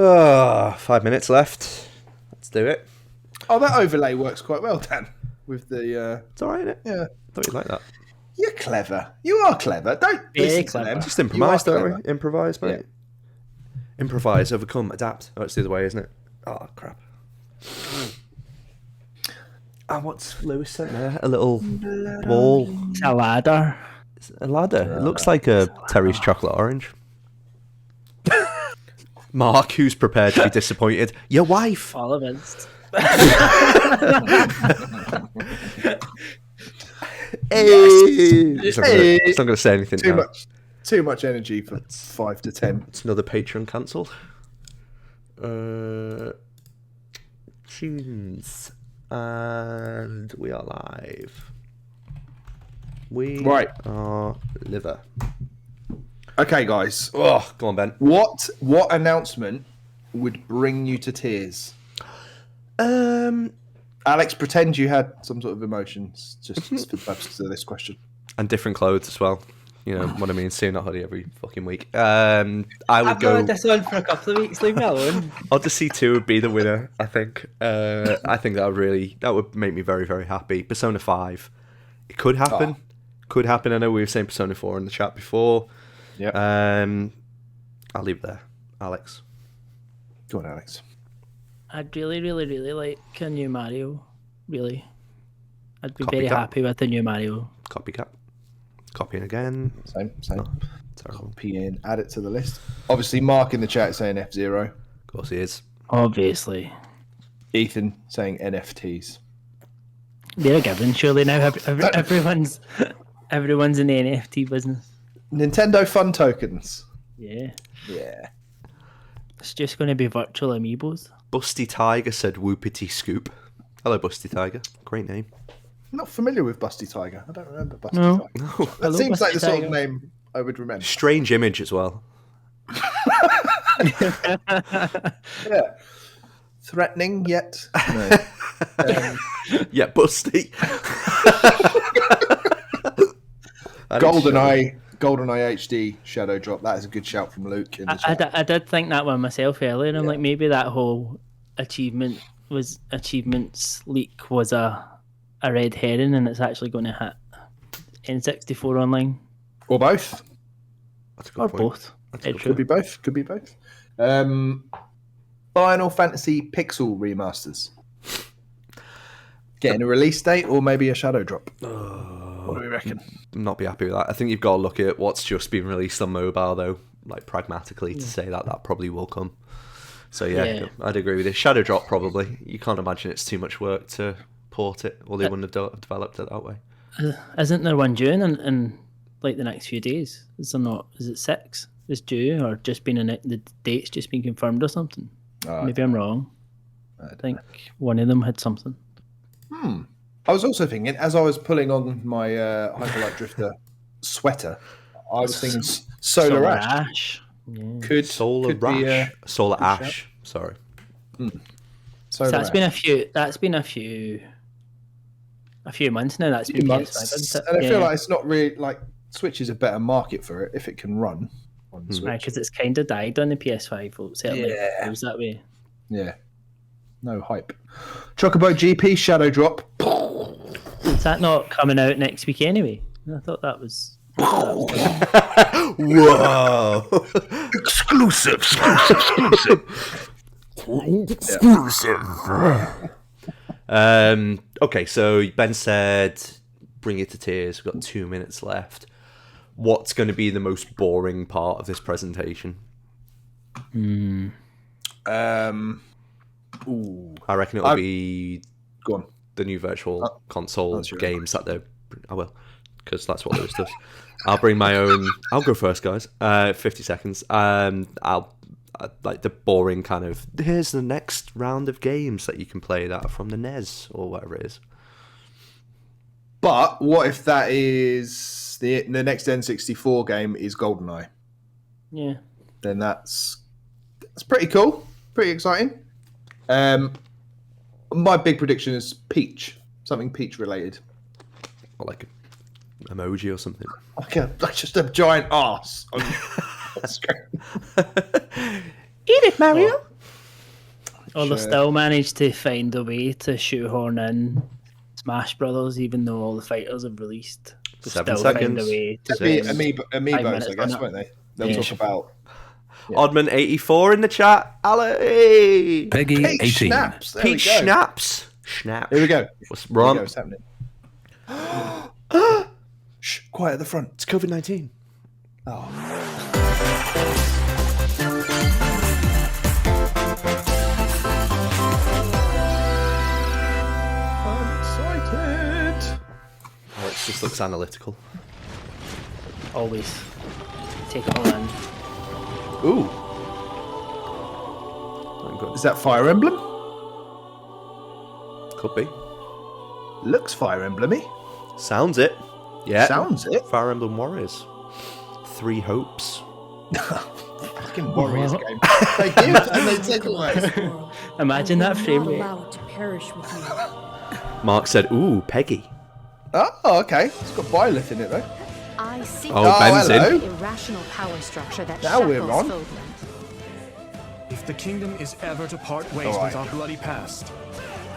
Oh, 5 minutes left. Let's do it. Oh, that overlay works quite well, Dan. With the It's all right, isn't it? yeah. Thought you'd like that. You're clever. You are clever. Don't listen to them. Just improvise, You are don't we? clever. Improvise, mate. Yeah. Improvise, overcome, adapt. Oh, it's the other way, isn't it? Oh, crap. And what's Lewis sent there? A little ball. It's a ladder. It's a ladder. It looks like a Terry's chocolate orange. Mark, who's prepared to be disappointed? Your wife. All of it. Hey! It's not going to say anything now. Too much energy for 5 to 10. It's another Patreon cancelled. Tunes. And we are live. We are liver. Okay, guys. Oh, go on, Ben. What announcement would bring you to tears? Alex, pretend you had some sort of emotions just for the purposes of this question. And different clothes as well. You know what I mean? Seeing that hoodie every fucking week. I would go. I've this on for a couple of weeks. Leave me alone. Odyssey 2 would be the winner, I think. I think that would make me very, very happy. Persona 5. It could happen. Could happen. I know we were saying Persona 4 in the chat before. Yeah. I'll leave it there. Alex. Go on, Alex. I'd really, really, really like a new Mario. Really. I'd be Copycat. very happy with the new Mario. Copycat. Copying again. Same. Terrible. Copy in, add it to the list. Obviously, Mark in the chat saying F-Zero. Of course he is. Obviously. Ethan saying NFTs. They're a given, surely now. Everyone's in the NFT business. Nintendo Fun Tokens. Yeah. Yeah. It's just going to be virtual amiibos. Busty Tiger said Whoopity Scoop. Hello, Busty Tiger. Great name. I'm not familiar with Busty Tiger. I don't remember Busty No. Tiger. No. That Hello, seems like Busty the sort Tiger. of name I would remember. Strange image as well. Yeah. Threatening yet. No. Yeah, Busty. GoldenEye HD Shadow Drop. That is a good shout from Luke. In the chat. I did think that one myself earlier. I'm like, maybe that whole achievements leak was a red herring, and it's actually going to hit N64 online Or both. That's a good or point. both. It's Could be both. Could be both. Final Fantasy Pixel remasters. Getting a release date or maybe a shadow drop. What do we reckon? Not be happy with that. I think you've got to look at what's just been released on mobile, though, like pragmatically, to say that probably will come. So yeah, I'd agree with you. Shadow Drop probably. You can't imagine it's too much work to port it, or they wouldn't have developed it that way. Isn't there one due in like the next few days? Is there not? Is it 6? Is due or just been the date's just been confirmed or something? Maybe I'm wrong. I think one of them had something. I was also thinking, as I was pulling on my Hyperlight Drifter sweater, I was thinking Solar Ash. Yeah. Could Solar Ash. Sorry. Solar That's Ash. been a few. That's been a few months now. That's been months. PS5, hasn't it? And I feel like it's not really like Switch is a better market for it if it can run on Switch. because it's kind of died on the PS5. Well, certainly Yeah. it was that way. Yeah. No hype. Chocobo GP Shadow Drop. Is that not coming out next week anyway? I thought that was. Whoa! Exclusive. Okay, so Ben said, "Bring it to tears." We've got 2 minutes left. What's going to be the most boring part of this presentation? I reckon it'll be Go on. the new virtual console that's your games that they're. I will, because that's what Lewis does. I'll bring my own. I'll go first, guys. 50 seconds. I'll like the boring kind of. Here's the next round of games that you can play that are from the NES or whatever it is. But what if that is the next N64 game is GoldenEye? Yeah. Then that's pretty cool, pretty exciting. My big prediction is Peach Something peach related. Or like an emoji or something. Like just a giant ass on screen. Eat it, Mario. Or they still managed to find a way to shoehorn in Smash Brothers, even though all the fighters have released. They 7 still find seconds. a way to Amiibos, I guess, won't they? They'll talk about. Oddman 84 in the chat. Ali. Peggy Peach 18. Snaps. There Peach we go. Schnapps. Schnaps. Here we go. What's Here we wrong? go. It's happening. Shh, quiet at the front. It's COVID-19. I'm excited. Oh, it just looks analytical. Always take it all in. Ooh, I'm good. is that Fire Emblem? Could be. Looks Fire Emblem-y. Sounds it. Yeah. Sounds it. Fire Emblem Warriors. 3 hopes. Fucking Warriors game. They give and they take away. Imagine that frame Not rate. allowed to perish with you. Mark said, "Ooh, Peggy." Oh, okay. It's got Byleth in it though. I see Oh, Ben's in. hello. the irrational power structure that Now we're shackles on. Fodlan. If the kingdom is ever to part ways All right. with our bloody past,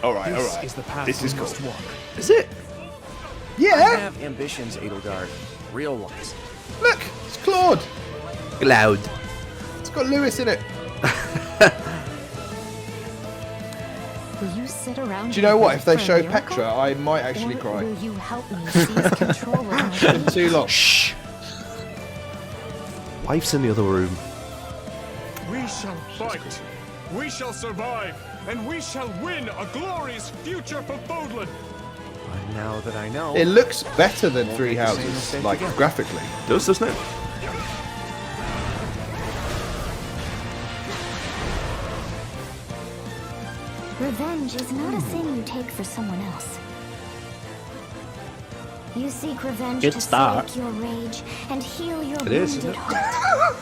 All right, this is the path This we is cool. must walk. Is it? I Yeah, have ambitions, Edelgard. Real ones. look, it's Claude. Loud. It's got Lewis in it. Will you sit around? Do you know what? If they for a show miracle? Petra, I might actually Or cry. will you help me seize control of my It's been too long. Shh. Wife's in the other room. We shall fight, we shall survive, and we shall win a glorious future for Fodlan. Now that I know, It looks better than Three Houses, like graphically. Doesn't it? Revenge is not a thing you take for someone else. You seek revenge Good to start. slake your rage and heal your It is, isn't wounded it? heart.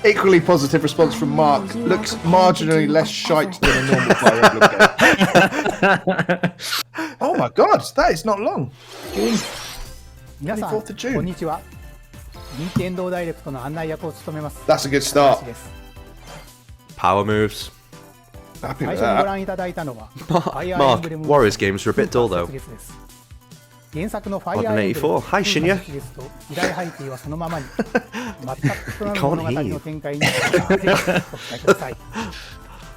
Equally positive response from Mark. Looks marginally less shite than a normal Fire Emblem game. Oh my god, that is not long. 皆さん 24th of June. こんにちは任天堂ダイレクトの案内役を務めます That's a good start. 高橋です Power moves. Happy 最 with 初にご that. 覧いただいたのは Fire Mark, Emblem Warriors games are a bit dull though. スーパー炸裂です原作の Fire Oddman Emblem '84 Hi, Shinya. スーパー炸裂と時代背景はそのままに全く異なる物語の展開にぜひご期待ください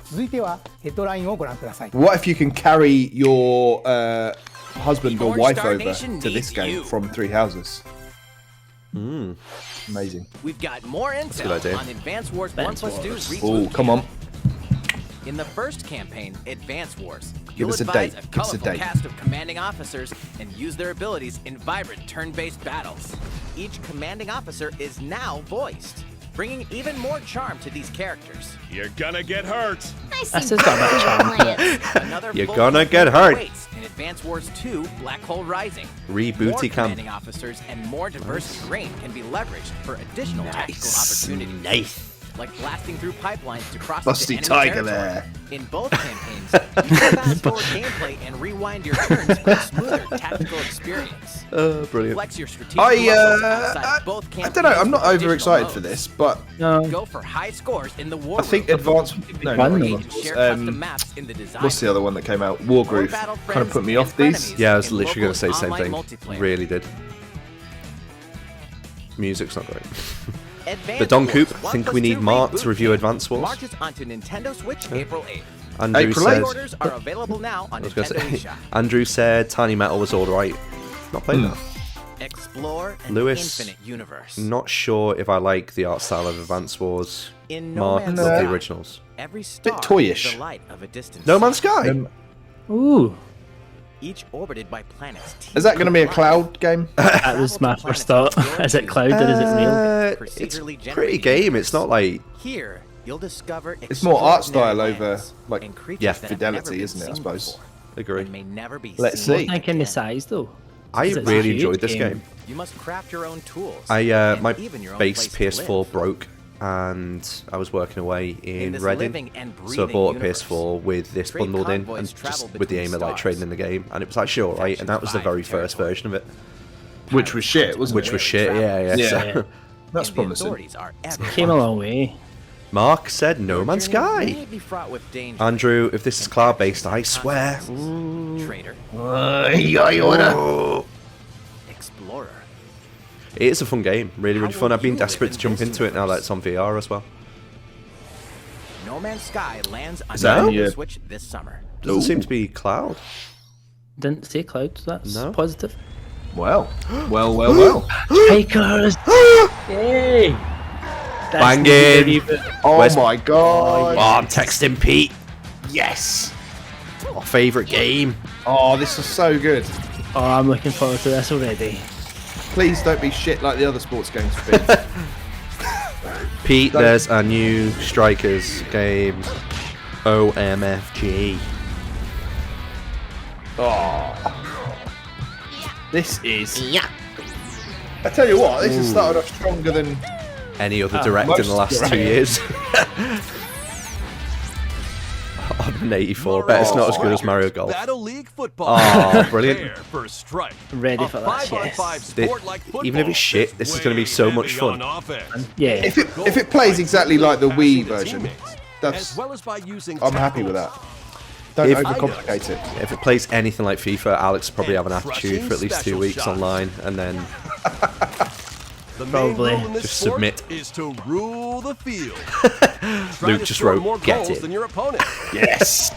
続いてはヘッドラインをご覧ください What if you can carry your husband or wife over to this game from Three Houses? Amazing. we've got more good intel idea. on Advance Wars 1 Advance plus 2's Wars. reboot. Oh, come on. In the first campaign, Advance Wars, Give you'll us a advise date. a Give us a colorful date. cast of commanding officers and use their abilities in vibrant turn-based battles. Each commanding officer is now voiced, bringing even more charm to these characters. You're gonna get hurt. I That's see just got that charm. plans. Another You're full gonna campaign get hurt. awaits in Advance Wars 2 Black Hole Rising. Rebooty More camp. commanding officers and more diverse terrain can be leveraged for additional tactical opportunities. Nice. Like blasting through pipelines to cross Busty into enemy tiger territory. there. In both campaigns, you can fast forward gameplay and rewind your turns for a smoother tactical experience. Brilliant. Flex your strategic I muscles outside both I campaigns don't know. I'm not with additional overexcited for modes. this, but No. Go for high scores in the war I think room. Advanced. No, not Fun. Create and Advanced. share custom maps in the design What's the other one that came out? Wargroove. Kind of put me off these. Yeah, I was literally going to say the same thing. Really did. Music's not great. Advance The Don Wars Coop, 1 think plus we need 2 Mark to reboot review game Advance Wars. Marches onto Nintendo Switch April 8th. Andrew April said. 8th. Orders are available now on I was going to Nintendo say. eShop. Andrew said Tiny Metal was alright. Not played that. Explore an Lewis, infinite universe. Not sure if I like the art style of Advance Wars. In No Mark Man's loved the Sky, originals. every star toyish. is the light of a distant No Man's sun, Sky. Ooh, each orbited by planets. Is that going to be a teeming with cloud game? that was my first thought. Is it cloud or is it real? It's Procedurally a pretty generated game. It's not like life. Here, you'll discover It's more art style extraordinary over lands like and creatures yeah, that have fidelity, never been isn't it? I seen suppose. before agree. and may never be Let's seen see. again. Thinking the size though. I 'Cause it's a really huge enjoyed this game. You must craft your own tools. I and my even your own base place to PS4 live. broke and I was working away in this Reading, living and so I breathing bought a universe, PS4 with this trade bundled in, convoys and travel just with the between aim of like stars. trading in the game, and it was actually alright, and that was the very first version of it, Which was shit, wasn't which it? was shit. Yeah. Yeah. So, That's And the promising. authorities are ever Came a long way. Mark said No Man's Sky. may be fraught with danger. Andrew, if this is cloud-based, I swear. Trader, Oh. explorer. It is a fun game, really, really fun. I've been desperate to jump into it now that it's on VR as well. No Man's Sky lands on that Nintendo you? Switch this summer. Doesn't seem to be cloud. Didn't say clouds. That's No. positive. Well. Strikers! Yay! That's Banging. the very- Oh Where's- my god. Oh, I'm texting Pete. Yes. Our favourite game. Oh, this is so good. Oh, I'm looking forward to this already. Please don't be shit like the other sports games have been. Pete, there's a new Strikers game. OMFG. Oh. This is. Yeah. I tell you what, this has started off stronger than. Any other direct in the last 2 years. On an 84, bet it's not as good as Mario Golf. Battle League football. Oh, brilliant. Prepare for strike. Ready A for that, yes. 5-on-5 sport like football. Even if it's shit, this is going to be so much fun. Yeah. If it plays exactly like the Wii version, that's. As well as by using I'm happy with that. Don't If- overcomplicate it. If it plays anything like FIFA, Alex will probably have an attitude for at least 2 weeks online, and then The main Probably. rule in this Just sport submit. is to rule the field. Try Luke to just score wrote, more "Get goals it." than your opponent. Yes.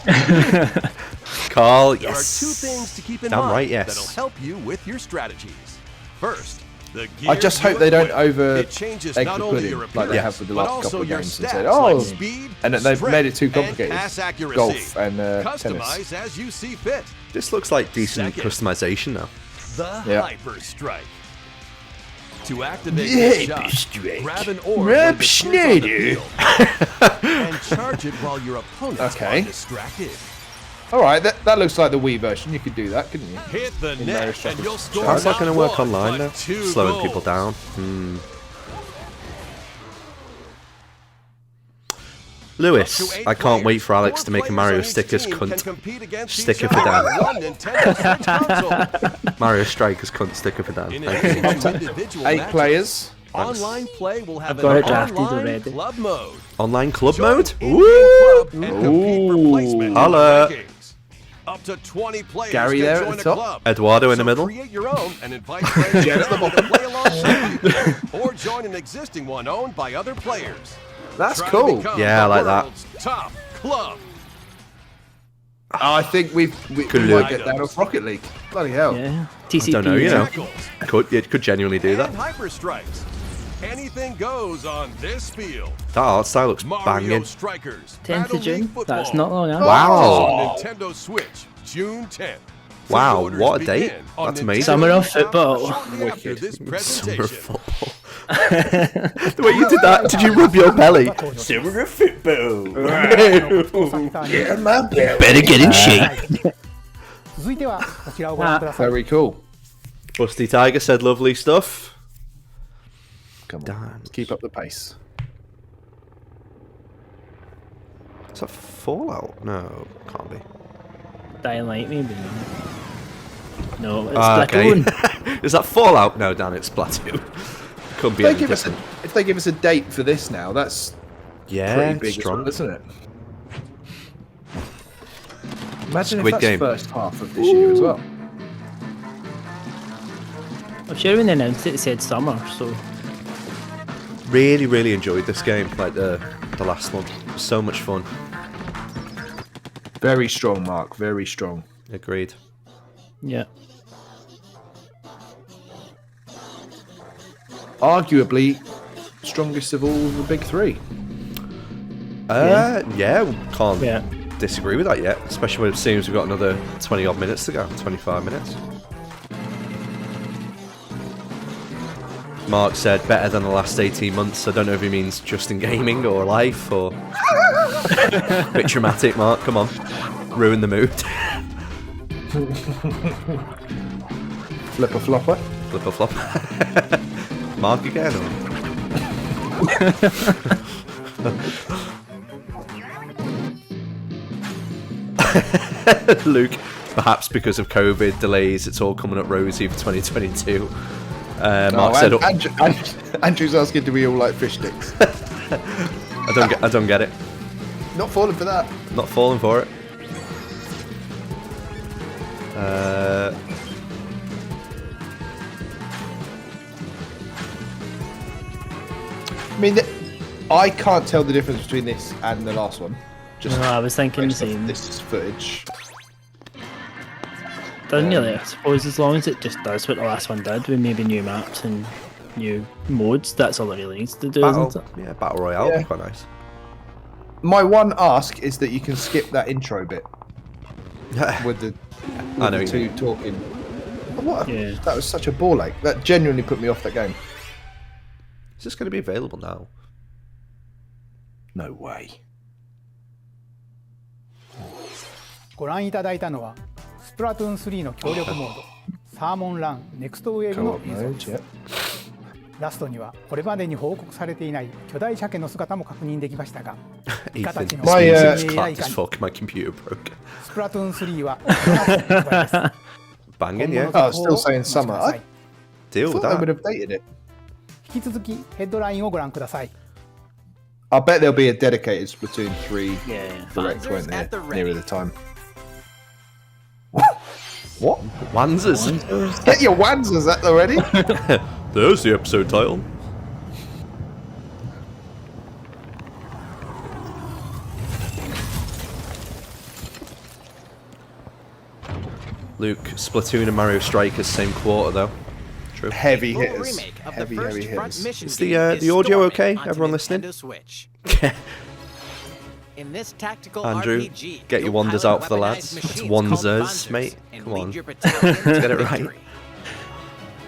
Carl, There are yes. 2 things to keep in Damn mind right, yes. that'll help you with your strategies. First, the gear I just you hope they don't equip. over It changes egg not the only pudding your like they appearance, have with the but last also couple of your games and stats said, like oh, speed, and then they've strength, made it too and complicated. pass accuracy. Golf and tennis. Customize as you see fit. This looks like decent Second. customization now. The Yeah. Hyper Strike. To activate Yeah, this shot, Strike. grab an orb Rob when it appears on the Schneider. field, and charge it while your opponents Okay. are distracted. All right, that looks like the Wii version. You could do that, couldn't you? Hit the In net, Mario and Strikers. you'll score How's that not going to work one, online but though? 2 Slowing goals. people down. Lewis, I can't wait for Alex to make a Mario stickers cunt sticker for Dan. Mario Strikers cunt sticker for Dan. Thank you. 8 players. Online play will have got an it drafted online already. club mode. Online club Join mode? in-game Woo! club and compete for placement in the Holla. rankings. Up to 20 players Gary can there at join the a top. club. Eduardo in So the middle. create your own and invite friends Jen at the to play alongside you, or join an existing one owned by other players. That's Try to cool. become Yeah, I the like that. world's top club. I think we Could do might it. get that off Rocket League. Bloody hell. Yeah. I TCP. don't know, you know. Tackles It could genuinely do that. and hyper strikes. Anything goes on this field. That art style looks Mario banging. Strikers. 10th Battle of June. League Football. That's not long after. Wow. On Nintendo Switch, June 10th. Wow, Pre-orders what a date. begin on That's Nintendo amazing. Summer of Shop football. shortly after this Summer presentation. football. The way you did that, did you rub your belly? Summer football. Yeah, my belly. Better get in shape. 続いてはこちらをご覧ください。 Very cool. Busty Tiger said lovely stuff. Come on. Damn. Keep up the pace. Is that Fallout? No, can't be. Dying Light, maybe. No, it's Okay. Splatoon. Is that Fallout? No, Dan, it's Splatoon. Couldn't be If they, any give us different. if they give us a date for this now, that's Yeah, pretty big, strong. as well, isn't it? Imagine Squid if that's Game. first half of this year as well. I'm sure when they announced it, it said summer, so Really, really enjoyed this game, like the last one. So much fun. Very strong, Mark. Very strong. Agreed. yeah. Arguably strongest of all the big three. Yeah, can't Yeah. disagree with that yet. Especially when it seems we've got another 20 odd minutes to go. 25 minutes. Mark said better than the last 18 months. I don't know if he means just in gaming or life or. Bit dramatic, Mark. Come on. Ruin the mood. Flipper flopper. Flip or flop. Mark again. Or... Luke, perhaps because of COVID delays, it's all coming up rosy for 2022. Mark said, Andrew's asking, do we all like fish sticks? I don't get it. Not falling for that. Not falling for it. I mean, I can't tell the difference between this and the last one. Just No, I was thinking the based off same. this footage. Doesn't really, I suppose, as long as it just does what the last one did, with maybe new maps and new modes, that's all it really needs to do, isn't it? Yeah, Battle Royale would be quite nice. My one ask is that you can skip that intro bit with the, I know the you two mean. talking. What? Yeah. That was such a ball ache. That genuinely put me off that game. Is this going to be available now? No way. ご覧いただいたのはスプラトゥーン3の協力モードサーモンランネクストウェーブの Co-op 映像 mode, です yeah. ラストにはこれまでに報告されていない巨大鮭の姿も確認できましたがイカたち Ethan, の My, 生 it's 命 clapped 愛 as 感に fuck. My computer broke. スプラトゥーン3は発売です Banging, 今 yeah. 後の Oh, 情報を still saying お待ちくだ summer. さい Deal with thought they would that. have dated it. 引き続きヘッドラインをご覧ください I bet there'll be a dedicated Splatoon 3 Yeah. direct, won't there? At the ready. Nearer the time. What? Wanzers. Get your Wanzers at the ready. There's the episode title. Luke, Splatoon and Mario Strikers same quarter though. True. Heavy Full hitters. remake of Heavy, the first heavy front hitters. mission Is game the audio storming okay? onto Everyone Nintendo listening? Switch. In this tactical Andrew, RPG, get your you'll wanders pilot out for the weaponized lads. It's machines called Wanzers, Wanzers mate. and Come lead on. your battalion to Get it right. victory.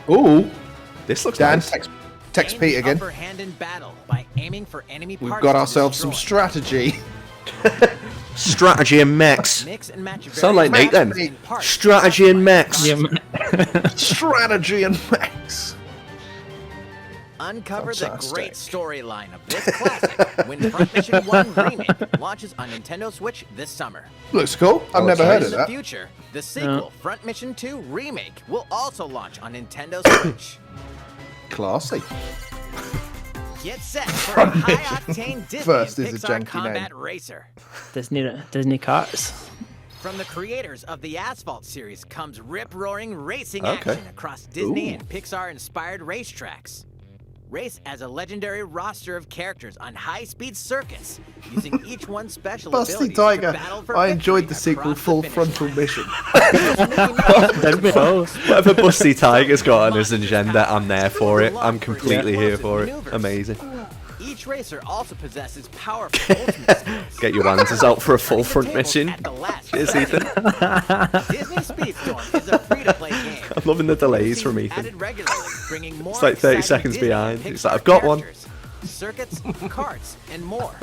Ooh, This looks Dan, nice. text Gain Pete the again. upper hand in battle by aiming for enemy We've parts got to ourselves some destroy. strategy. Strategy and mechs. Mix and match Sound like various Nate then. weapons and parts Strategy and mechs. Strategy and Max. Uncover the Fantastic. great storyline of this classic when Front Mission 1 Remake launches on Nintendo Switch this summer. Looks cool. I've Oh, never it's heard In of the that. future, the sequel, Front Mission 2 Remake, will also launch on Nintendo Switch. Classy. Get set for a high-octane Disney First and is a Pixar janky combat name. racer. Disney carts. From the creators of the Asphalt series comes rip-roaring racing Okay. action across Disney Ooh. and Pixar-inspired racetracks. Race as a legendary roster of characters on high-speed circuits, using each one's special Busty abilities Tiger. to battle for I enjoyed the victory sequel, across Full the finish Frontal line. Mission. That'd be cool. Whatever Busty Tiger's got on his agenda, I'm there for it. I'm completely here for it. Amazing. Each racer also possesses powerful ultimate skills. Get your Wanzers out for a full front Tables mission. at the last Cheers, second. Ethan. Disney Speedstorm is a free-to-play game. I'm loving the delays from Seasons Ethan. added regularly, bringing more It's like 30 exciting seconds Disney and behind. It's Pixar like, I've got one. characters, circuits, carts, and more.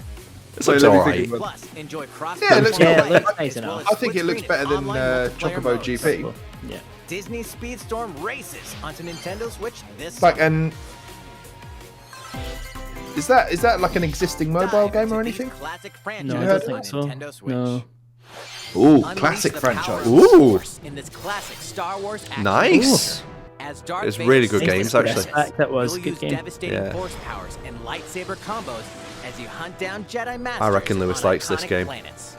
It's Sorry, let me alright. think of Plus, enjoy cross Yeah, it looks Yeah, cool. it looks nice enough. I think it looks better than Chocobo GP. Yeah. Disney Speedstorm races onto Nintendo Switch this Like, summer. and is that like an existing mobile Dive game or into these anything? Classic No, I franchises don't on think so. Nintendo Switch. No. Ooh, Unleash classic the power franchise. of the Ooh. Force in this classic Star Wars action Nice. As Darth It's Vader really good seeks games, his actually. greatness, That was you'll good use game. devastating Yeah. force powers and lightsaber combos as you hunt down Jedi Masters. I reckon Lewis on likes this iconic game. Planets.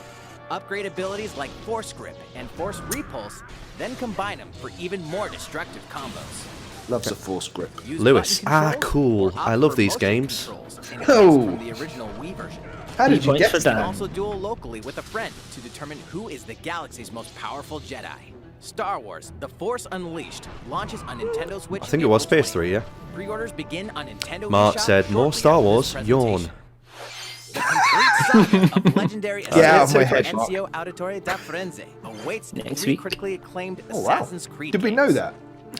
Upgrade abilities like Force Grip and Force Repulse, then combine them for even more destructive combos. Loves a force grip. Use Lewis, button controls cool. or opt I love for these motion games. controls and Oh. from the original Wii version. How did you points get for to Dan. that? Also duel locally with a friend to determine who is the galaxy's most powerful Jedi. Star Wars: The Force Unleashed launches on Nintendo Switch. I think it was April PS3, yeah. 20th. Pre-orders begin on Nintendo Mark eShop said, more shortly Star after Wars, this yawn. presentation. The complete saga of legendary Get out of my Assassin's head, Mark. Ezio Auditore da Firenze awaits Next three week. critically acclaimed Oh, wow. Assassin's Creed Did we games. know that?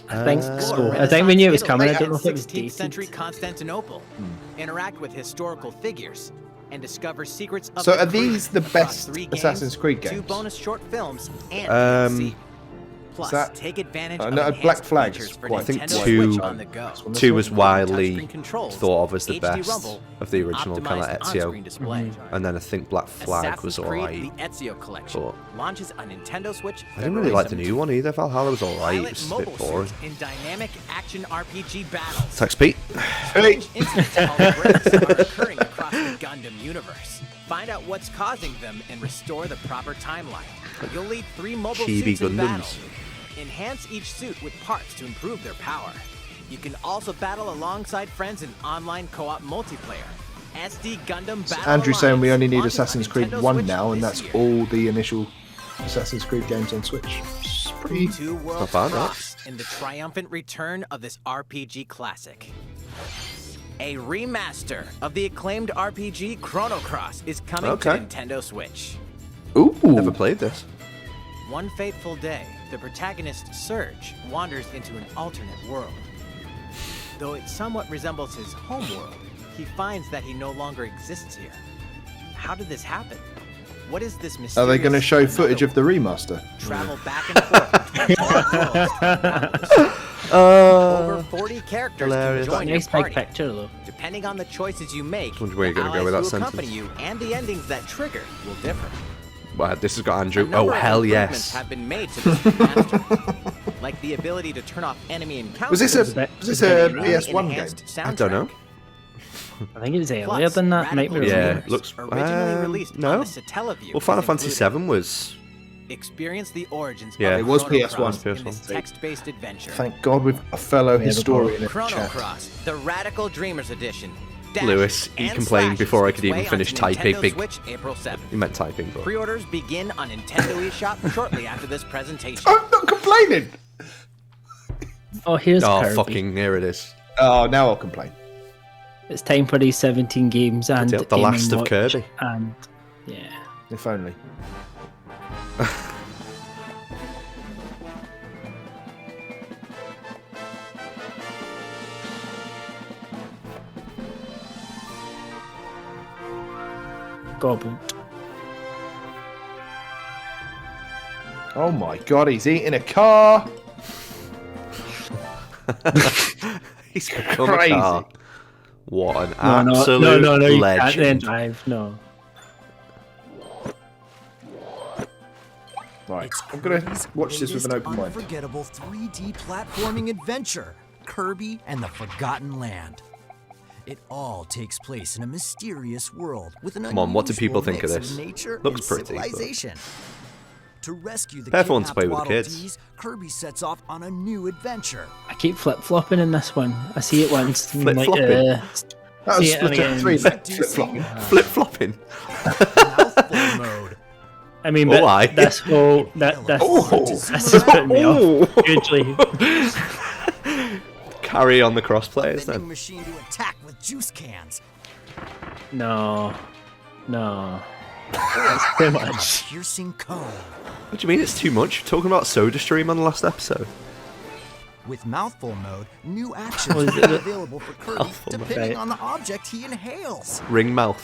I think Explore so. I think we knew it was Renaissance coming. I Italy don't know if it and was 16th century dated. Constantinople. Interact with historical figures and discover secrets of So the are Creed these the across best 3 games, Assassin's Creed 2 games? bonus short films, and Um, DLC. Plus, that- take advantage no, of Black enhanced Flag's features for quite- I think Nintendo two- Switch on the go. 2 was widely Touchscreen controls, thought of as the HD best Rumble, of the original kind of optimized on-screen Ezio. display. And then I think Black Flag was Assassin's Creed: alright. The Ezio Collection but launches on Nintendo Switch. I didn't really like the new one either. Valhalla was alright. It Pilot was a mobile bit boring. suits in dynamic action RPG battles. Text Pete. Strange incidents called breaks are occurring across the Gundam universe. Find out what's causing them and restore the proper timeline. You'll lead 3 mobile Chibi suits in battle. Gundams. Enhance each suit with parts to improve their power. You can also battle alongside friends in online co-op multiplayer. SD Gundam Battle Andrew's saying we only need Alliance Assassin's launches on Creed Nintendo 1 Switch now, and this that's year. all the initial Assassin's Creed games on Switch. It's pretty... 2 worlds bad, right? cross in the triumphant return of this RPG classic. A remaster of the acclaimed RPG Chrono Cross is coming Okay. to Nintendo Switch. Ooh. Never played this. One fateful day, the protagonist Surge wanders into an alternate world. Though it somewhat resembles his home world, he finds that he no longer exists here. How did this happen? What is this mysterious? Are they going to show another footage of the remaster? Travel back and forth between worlds to battle the Over 40 characters hilarious. can join your Nice big party. picture though. Depending on the choices you make, Wonder where you're the gonna go with allies that who accompany sentence. you and the endings that trigger will differ. Wow, this has got A Andrew. number Oh, of hell improvements yes. have been made to this remaster, like the ability to turn off enemy encounters. Was this a and a PS1 game? enhanced I don't know. soundtrack. I think it was earlier Plus, than that. Might be Radical Yeah, wrong. Dreamers, looks- originally released no. on the Satellaview. Well, Final is Fantasy included. VII was. Experience the origins Yeah. of It was Chrono PS1. Cross in PS1. this text-based adventure. Thank God we've a fellow historian in the Chrono chat. Cross, the Radical Dreamers Edition. dashes, Lewis, he and complained slashes before I its could even way finish onto typing. Nintendo Big. Switch, April 7th. He meant typing, but. Pre-orders begin on Nintendo eShop shortly after this presentation. I'm not complaining. Oh, here's Oh, Kirby. fucking, here it is. Oh, now I'll complain. It's time for these 17 games and The Game last & of Watch, Kirby. And yeah, If only. gobbled. Oh my God, he's eating a car. He's become Crazy. a car. What an No, absolute no, you can't legend. then drive. No. Right, It's I'm gonna Kirby's watch this with an greatest open mind. unforgettable 3D platforming adventure, Kirby and the Forgotten Land. It all takes place in a mysterious world with an Come on, what do people unusual think of mix this? nature Looks and pretty, but- civilization. To rescue the Careful one to kidnapped play with the Waddle kids. Dees, Kirby sets off on a new adventure. I keep flip flopping in this one. I see it once. and I'm like, Flip-flopping? That was see it Splatoon again. 3, that Do you flip-flopping. Flip flopping. Mouthful mode. I mean, Oh, aye. but this whole that this Oh. this is putting me Oh. off hugely. Carry on the cross players Vending then. machine to attack with juice cans. No, that's too much. Piercing cone. What do you mean it's too much? Talking about SodaStream on the last episode. With mouthful mode, new actions Oh, is will be it- available for Kirby Mouthful mode. depending Right. on the object he inhales. Ring mouth.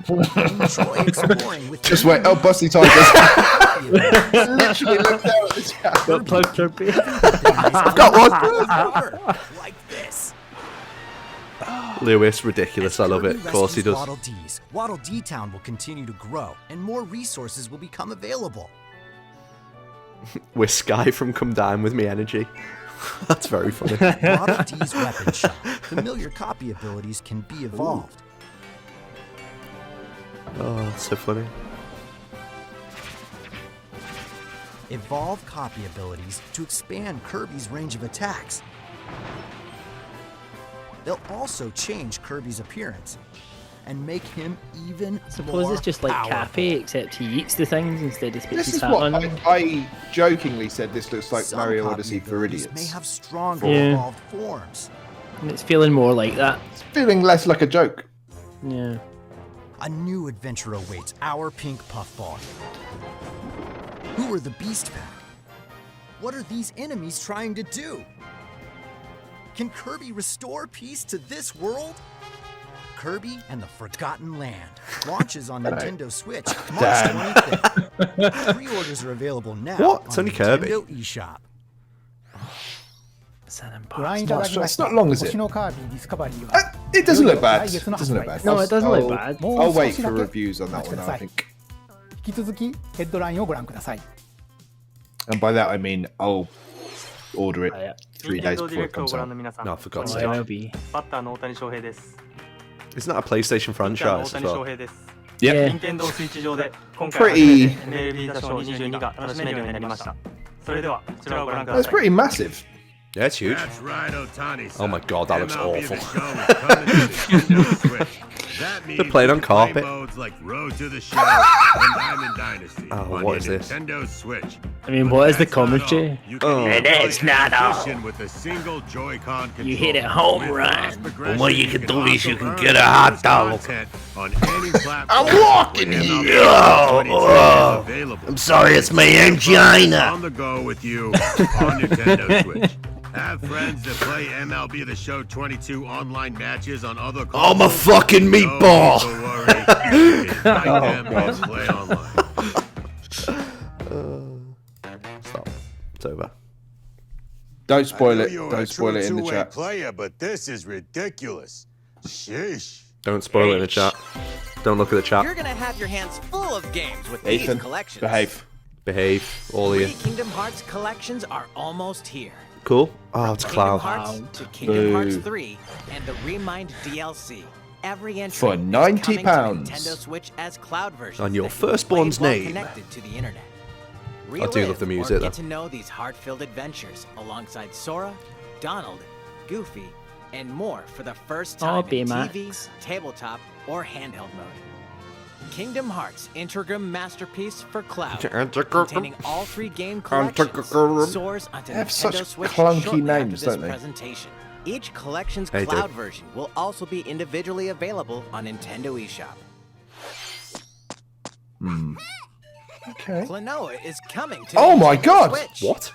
Enjoy exploring with Just wait. Oh, Busty Tigers. Literally looked out at this cat. Got plug Kirby. I've got one. like this. Lewis, ridiculous. I love it. Kirby Of course he rescues does. Waddle Dees. Waddle Dee Town will continue to grow, and more resources will become available. With Sky from Come Down With Me Energy. That's very funny. Waddle Dee's weapon shop. Familiar copy abilities can be evolved. Oh, that's so funny. Evolve copy abilities to expand Kirby's range of attacks. They'll also change Kirby's appearance and make him even Suppose more it's just like powerful. Cappy, except he eats the things instead of puts This his is hat what on. I jokingly said. This looks like Some Mario copy Odyssey for abilities idiots. may have stronger Yeah. evolved forms. And it's feeling more like that. It's feeling less like a joke. Yeah. A new adventure awaits our pink puffball. Who are the Beast Pack? What are these enemies trying to do? Can Kirby restore peace to this world? Kirby and the Forgotten Land. Launches on Nintendo Switch March 25th. Pre-orders are available now. What? It's on only Kirby. Nintendo eShop. It's not long, is it? It doesn't look bad. It doesn't look bad. No, it doesn't look bad. I'll wait for reviews on that one, I think. 引き続きヘッドラインをご覧ください。 And by that I mean I'll order it 3 days 任天堂ディ before レ it クトを comes ご覧 out. の皆さん、 No, for こん God's にちは MLB. バッターの大谷翔平です。 Isn't that a PlayStation ピッチャーの franchise 大 as 谷翔 well? 平です。 Yep. 任天堂スイッチ上で今回初 Pretty- めて MLB 打賞22が楽しめるようになりました。それではこちらをご覧くだ That's さい。 pretty massive. Yeah, it's huge. That's right, Otani. Oh my God, that looks MLB awful. The Show is coming to Nintendo Switch. That means They're playing on you can play carpet. modes like Road to the Show and Diamond Dynasty Oh, on what your is this? Nintendo Switch. I mean, what is the commentary? You can Oh. enjoy It is not all. position with a single Joy-Con control. You hit a home With run. fast progression, And what you can do is also you can earn get a hot bonus dog. content on any platform. I'm walking with MLB here. The Show 22 Oh, available. I'm sorry, it's my Get angina. On the go with you on Nintendo Switch. Have friends that play MLB The Show 22 online matches on other consoles. Oh, my fucking meatball. Don't worry. Invite them God. to play online. Stop. It's over. Don't spoil it. You're Don't a spoil true it in the two-way chat. player, but this is ridiculous. Sheesh. Don't spoil it in the chat. Don't look at the You're chat. gonna have your hands full of games with these Ethan, collections. behave. Behave, all of you. 3 Kingdom Hearts collections are almost here. Cool. Oh, it's Kingdom Cloud. Hearts to Kingdom Hearts Boo. 3 and the Remind DLC. Every entry For is £90. coming to Nintendo Switch as cloud versions On your that you can firstborn's play while name. Connected to the internet. I do love Relive the or music, get though. to know these heart-filled adventures alongside Sora, Donald, Goofy, and more for the first time in Baymax. TV, tabletop, or handheld mode. Kingdom Hearts Integrum Masterpiece for Cloud, containing all 3 game collections, soars onto They have Nintendo such Switch clunky shortly names, after this don't they? presentation. Each collection's They do. cloud version will also be individually available on Nintendo eShop. Okay. Klonoa is coming to Oh my Nintendo God! Switch. What?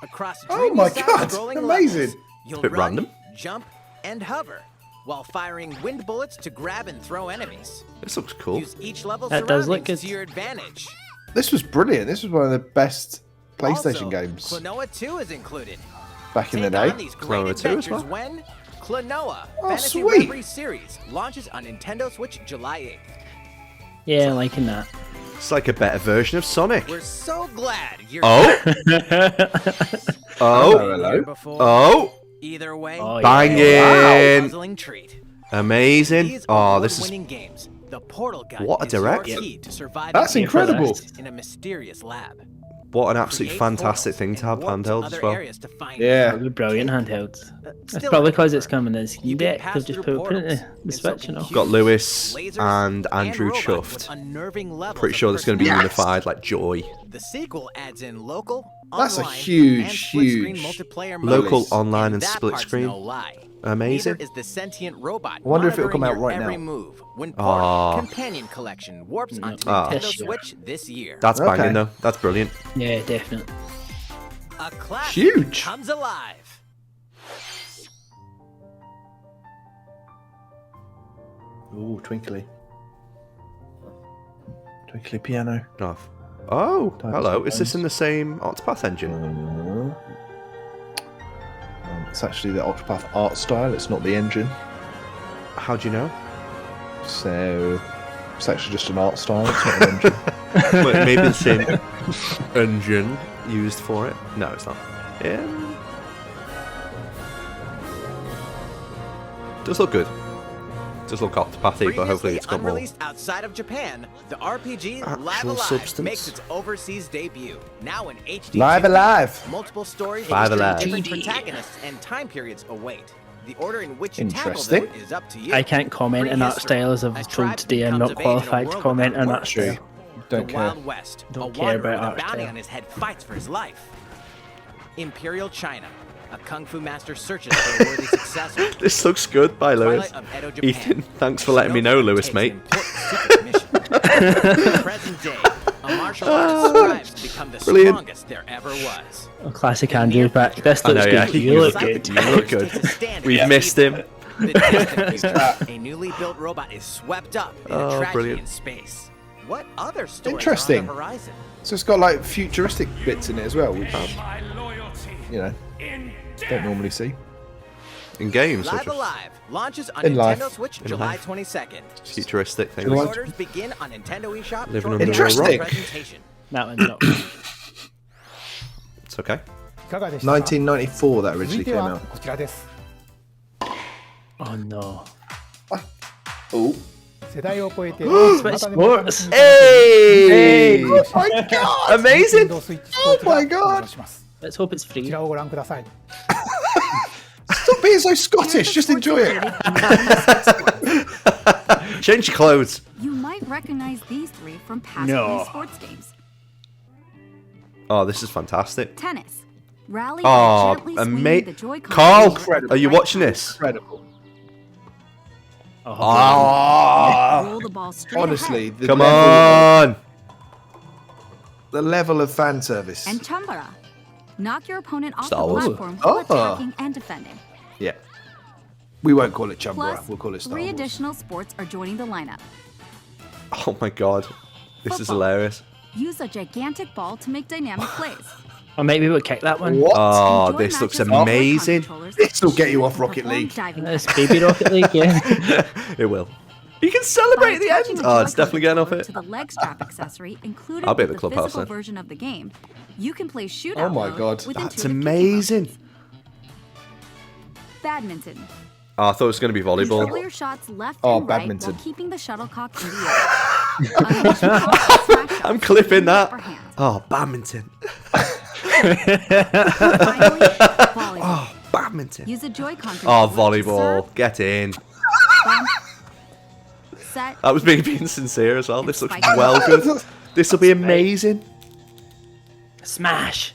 Across Oh my dreamy God, side-scrolling amazing. levels, you'll Bit run, random. jump, and hover while firing wind bullets to grab and throw enemies. This looks cool. Use each level's That does look surroundings good. to your advantage. This was brilliant. This was one of the best PlayStation Also, games Klonoa 2 is included. back in the Take day. on these great Klonoa 2 as adventures well? when Klonoa Oh, Fantasy sweet. Reverie series launches on Nintendo Switch July 8th. Yeah, liking that. It's like a better version of Sonic. We're so glad you're Oh. Oh. hello. before. Oh. Either way, Oh, Banging. a puzzling treat. Amazing. These Oh, this is award-winning games. The Portal Gun What a is your direction. key to surviving That's incredible. in a mysterious lab. what an absolute Create fantastic portals thing to have and warp handheld other as well. areas to find Yeah. It'll be brilliant handheld. It's Still, probably because it's coming as Steam you can Deck. pass They've just through put it portals, in the and so Switch, you can know. cubes, Got Lewis lasers, and Andrew robots chuffed. with unnerving levels Pretty of sure there's going to be personality. unified like joy. The sequel adds in local, That's a online, huge, and split-screen huge multiplayer Local, modes. online, and that split part's screen. No lie. Amazing. Neither is the sentient robot. I wonder if it'll come monitoring out your right every now. move. When Aw. Portal Companion Collection warps onto Ah. Nintendo Yes, yeah. Switch this year. That's Okay. banging though. That's brilliant. Yeah, definitely. A classic Huge. comes alive. Ooh, twinkly. Twinkly piano. Oh, hello. Is this in the same Octopath engine? It's actually the Octopath art style. It's not the engine. How do you know? So it's actually just an art style. It's not an engine. Well, maybe the same engine used for it. No, it's not. Does look good. Does look Octopathy, but hopefully it's got more. Unreleased outside of Japan, the RPG Live Actual Alive substance. makes its overseas debut. Now in HD. Live 2D. Alive. Multiple stories Live featuring Alive. different 2D. protagonists and time periods await. The order in which you tackle Interesting. them is up to you. I can't comment on that style, as I've told today. I'm not qualified to comment on that style. Don't the care. Wild West. Don't a care wanderer about with a art bounty style. on his head fights for his life. Imperial China. A kung fu master searches for a worthy successor. This looks good by Lewis. Twilight of Edo, Japan. Ethan, thanks for letting me know, Lewis, Takes mate. an important secret mission. Present day. A martial artist strives to become the Brilliant. strongest there ever was. Oh, classic Andrew back. This I looks know, good. yeah. You look good. You look good. We've missed him. The distant future, a newly built robot is swept up in a tragedy brilliant. in space. What other stories Interesting. are on the horizon? So it's got like futuristic bits in it as well, which you know don't normally see. In games, Live Alive launches on In Nintendo life. Switch In July life. 22nd. futuristic things. Pre-orders begin on Nintendo eShop Living shortly under a after rock. presentation. That one's not. It's okay. いかがでしたか。 1994 that 続 originally いて came は out. こちらです。 Oh no. Oh. 世代を超えて Switch またでも楽しみいただける Hey! Oh my god! Amazing! Nintendo Switch スポーツが Oh my god! 登場します。 Let's hope it's こ free. ちらをご覧ください。 Stop being so Scottish. Just enjoy it. Change your clothes. You might recognize these three from past No. Wii sports games. Oh, this is fantastic. Tennis. Rally Oh, by gently swinging the amazing. Joy-Con Carl, controller are you right watching this? Incredible. Oh, Roll the ball straight Honestly, ahead. the come level, on. the level of fan service. And Chumbara. Knock your opponent off Star the Wars. platform while Oh. attacking and defending. Yeah. We won't call it Chumbara. Plus, We'll call it Star 3 Wars. additional sports are joining the lineup. Oh my god. This is Football. hilarious. Use a gigantic ball to make dynamic plays. Or maybe we'll kick that one. What? Oh, Enjoy this looks matches with amazing. Joy-Con controllers This will get you that off Rocket perform League. diving That's tests. Baby Rocket League, yeah. It will. You can By celebrate the attaching end. the Oh, it's Joy-Con definitely getting off controller it. to the leg strap accessory included I'll be at with the the clubhouse physical then. version of the game, you can play shootout Oh my mode God. with That's intuitive kicking amazing. motions. Badminton. Oh, I thought it was going to be Use volleyball. clear shots left Oh, and right badminton. while keeping the shuttlecock in the air. Unleash powerful smash shots I'm clipping with that. upper hand. Oh, badminton. Finally, volleyball. Oh, badminton. Use a Joy-Con Oh, controller to volleyball. serve, Get in. bump, set, That was me being sincere as well. This looks Spike. well good. This will be amazing. Smash.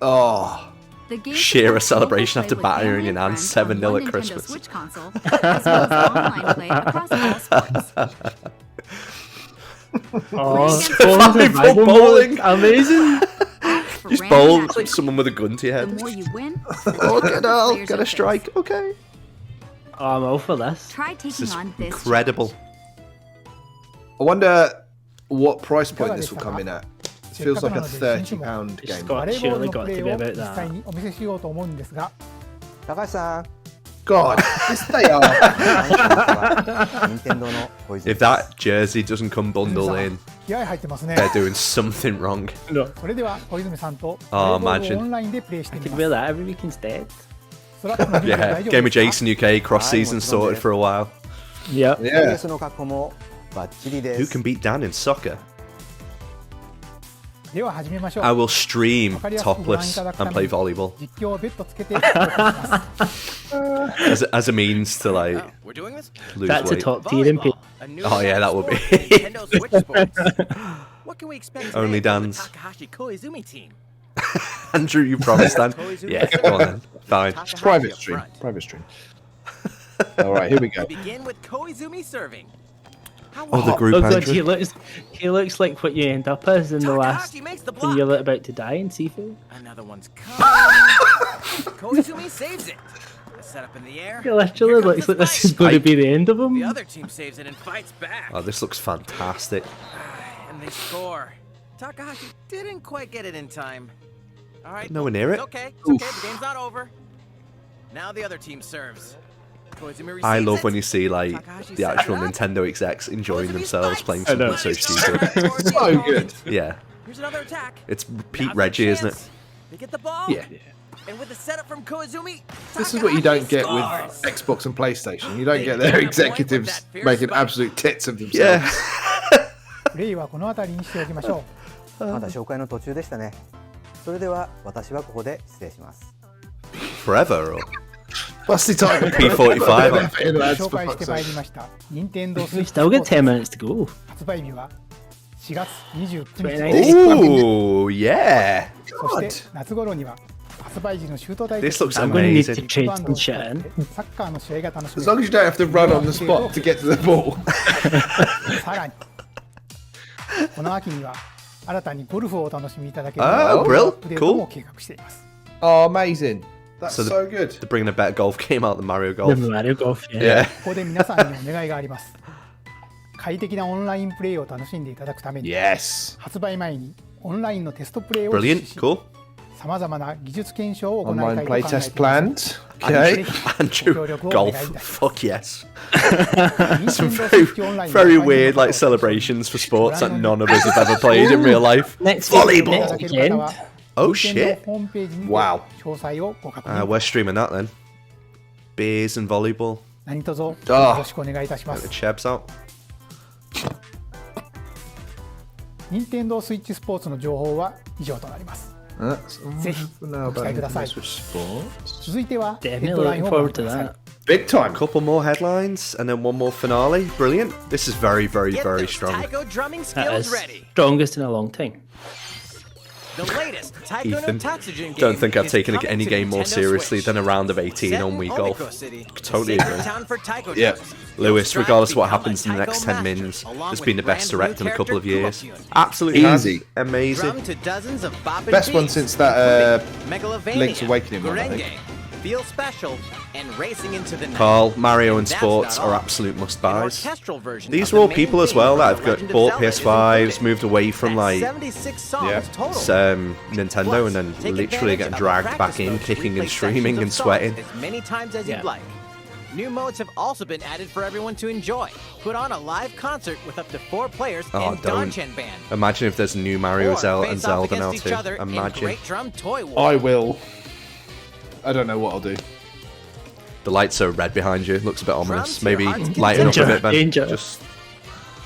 Oh. the game Sheer a supports celebration local after play with battering family in and hand friends on 7-0 one at Nintendo Christmas. Switch console, as well as online play across all sports. Oh, Volleyball bowling. Amazing. Ask for Just random bowl matches. someone with a gun to your The head. more you win, Oh, the get tougher out. players Get are a strike. faced. Okay. Oh, I'm all for this. Try This taking is on this incredible. I wonder what price point this will come in at. It feels like a £30 It's game. got バレーボー surely ルの got プレ to ー be を about 実際 that. にお見せしようと思うんですが、 God, yes, they are. If that jersey doesn't come bundled in, 気合入ってますね。 they're doing something wrong. No. それでは小泉さんとバレーボール imagine. をオンラインでプレイして I み could ま wear す。 that every week instead. ストラップの準備は Yeah, 大丈 game 夫 of ですか？ Jason UK cross season sorted for a while. Yep. Yeah. Who can beat Dan in soccer? では始めましょう。 I will stream わかりやすくご覧い topless ただくた and め play に volleyball 実況を別途つけてお送りします。 as a means to like Oh, we're doing this? lose That's a weight. top tier in Volleyball, a new Oh, yeah, that would be. sport for Nintendo Switch sports. What can we expect today Only from the dance. Takahashi Koizumi team? Andrew, you promised Dan. Yeah, go on then. Fine. Takahashi Private up stream. front. Private stream. All right, here we go. We begin with Koizumi serving. How Oh, the well- group Oh god, entry. he looks like what you end up as in the last Takahashi makes the when you're block. about to die in Sifu. Another one's coming. Koizumi saves it. A setup in the air. He literally Here comes looks the like this spike. is going to be the end of The him. other team saves it and fights back. Oh, this looks fantastic. And they score. Takahashi didn't quite get it in time. All right. Nowhere near it. It's okay. It's okay. The game's not over. Now the other team serves. Koizumi I receives love it. when you see like Takahashi the sets actual it up. Nintendo execs enjoying Koizumi themselves spikes. playing I know. something so stupid. So good. Yeah, Here's another attack. it's Now's Pete their Reggie, isn't it? chance. They get the ball. Yeah. And with the setup from Koizumi, This is what you don't get with Takahashi scores. Xbox and PlayStation. You don't get their executives making absolute tits of themselves. Yeah. プレイはこの辺りにしておきましょう。まだ紹介の途中でしたね。それでは私はここで失礼します。 Forever or Busty Tiger P45. 紹介してまいりました。任天堂 We スイッチ still got 10 minutes to go. 発売日は4月29日 Ooh, yeah. そして夏頃には発売時のシュート対 This 決 looks I'm going to need to amazing. trade some shit in. サッカーの試合が楽しめ As long as you don't have to run on the spot to get to the ball. さらにこの秋には新たにゴルフをお楽しみいただける Oh, ア brill. ップデートも Cool. 計画しています。 Oh, amazing. That's So so good. They're bringing a better golf game out than Mario Golf. The Mario Golf, Yeah. ここで皆さんにお願いがあります。快適なオンラインプレイを楽しんでいただくために、Yes. 発売前にオンラインのテストプレイを実施 Brilliant. し、 Cool. さまざまな技術検証を行いた Online いと考えてい playtest ます planned. Okay. Andrew, golf. Fuck yes. Some Nintendo very weird like celebrations for sports that none of us have ever played in real life. Volleyball. Weekend. Oh shit. ホームページにて Wow. 詳細をご確認 We're streaming that then. Beers and volleyball. 何卒よろしくお願いいたしま Get the す。 Chebs out. Nintendo Switch スポーツの情報は以上となります。 That's ぜひ now ご期待ください。 sports. 続いてはヘッ Definitely ドライ looking ンをご覧 forward く to ださい。 that. Big time. Couple more headlines and then one more finale. Brilliant. This is very, very, Get very those strong. taiko drumming That skills is ready. strongest in a long time. The latest Taiko no Ethan, Tatsujin game don't think I've is taken coming any to game more Nintendo seriously Switch. than a round of 18 Set on in Wii Omiko Golf. City, the Totally sacred agree. town for taiko Yeah. drums. Lewis, Strive regardless to of what become happens a in the next taiko 10 master, mins, along has with been the best brand direct in new a couple of character years. Kurokyun. Absolutely Easy. amazing. Drum to dozens of bop and Best one beats, since that including Megalovania, Link's Awakening one, I think. Gurenge, Feel Special, and Racing into the Night. Carl, Mario and That's sports not are all. absolute An must-buys. orchestral version These of are all the main people as theme well from that The have got Legend of bought Zelda is PS5s, included. moved away from That's like 76 songs total. Nintendo, Plus, and then take literally advantage getting of dragged the back practice in, modes, kicking and replay streaming sections and of songs sweating. as many times as Yeah. you'd like. New modes have also been added for everyone to enjoy. Put on a live concert with up to 4 players Oh, and don't. Danchan Band. Imagine if there's a new Mario Or and face off Zelda now against each too. other in Imagine. Great Drum Toy War. I will. I don't know what I'll do. The lights are red behind you. Looks a bit ominous. to your Maybe heart's lighten up a bit, Ben. Danger. Just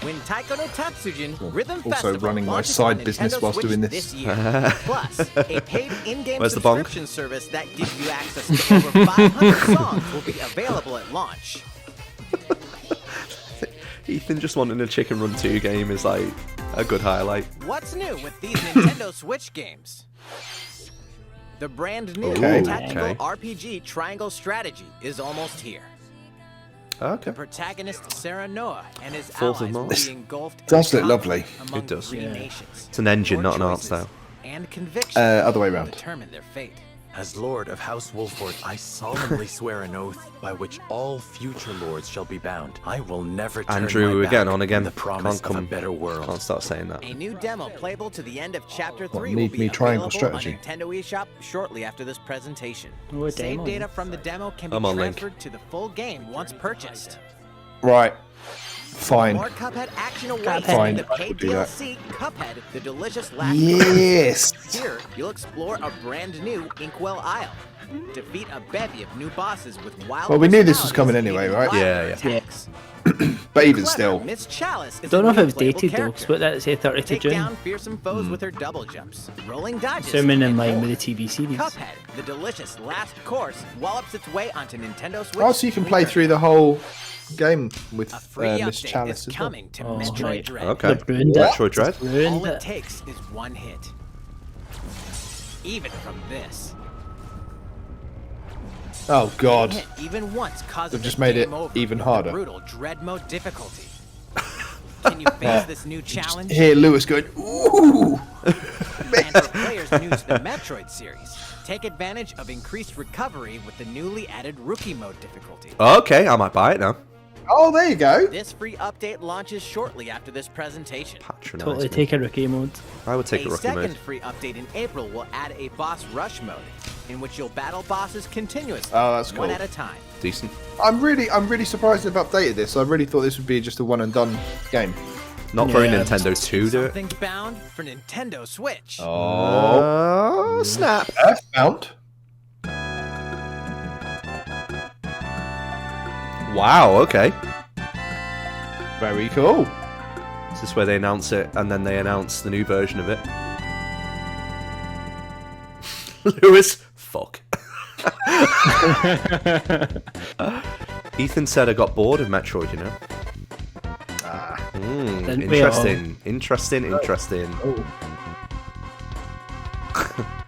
When Taiko no Tatsujin Rhythm Also Festival running my launches side on business Nintendo whilst Switch doing this. year. Plus, a paid in-game Where's the bong? subscription service that gives you access to over 500 songs will be available at launch. Ethan just wanting a Chicken Run 2 game is like a good highlight. What's new with these Nintendo Switch games? The brand new Okay. tactical Okay. RPG Triangle Strategy is almost here. Okay. The protagonist Sarah Noah and his 4th of allies will March. be engulfed in Does look conflict lovely. among It does. 3 Yeah. nations. It's an engine, Your not an art choices style. And convictions Other way will round. determine their fate. As Lord of House Wolford, I solemnly swear an oath by which all future lords shall be bound. I will never turn Andrew, my we're back getting on again. on the promise Can't come. of a better world. Can't start saying that. A new demo playable to the end of Chapter 3 need will me be triangle available strategy. on Nintendo eShop shortly after this presentation. Oh, a Save demo. data from the demo can be I'm on Link. transferred to the full game once purchased. Right. Fine. More Cuphead action awaits Fine, in the I will paid do that. DLC, Cuphead, The Delicious Last Yes. Course. Here, you'll explore a brand new Inkwell Isle. Defeat a bevy of new bosses with wild Well, we knew this was coming personalities anyway, right? and Yeah, wild yeah. attacks. But even Clever still. Miss Chalice is Don't know a if new I've playable dated though, character. 'cause what did it say, 30th of Take June? down fearsome foes with her double jumps, rolling dodges. Assuming in and line with more. the TV series. Cuphead, The Delicious Last Course, wallops its way onto Nintendo Switch. Oh, so you can play through the whole game with A free Miss update Chalice is as well. coming to Oh, Metroid right. Dread. Okay. They've ruined it. Metroid Dread. Ruined All it it. takes is one hit. Even from this. Oh God. Hit even once causes They've just the made it game over even with harder. the brutal Dread mode difficulty. Can you face this new challenge? Hear Lewis going, ooh. And for players new to the Metroid series, take advantage of increased recovery with the newly added Rookie mode difficulty. Okay, I might buy it now. Oh, there you go. This free update launches shortly after this presentation. Patronize Totally me. take a rookie mode. I would take a A rookie second mode. free update in April will add a boss rush mode, in which you'll battle bosses continuously, Oh, that's one cool. at a time. Decent. I'm really surprised they've updated this. I really thought this would be just a one and done game. Not very Yeah. Nintendo 2, do it. Something's bound for Nintendo Switch. Oh, snap. Earthbound. Wow, okay. Very cool. Is this where they announce it and then they announce the new version of it? Lewis, fuck. Ethan said I got bored of Metroid, you know? Didn't we all? Interesting. Oh.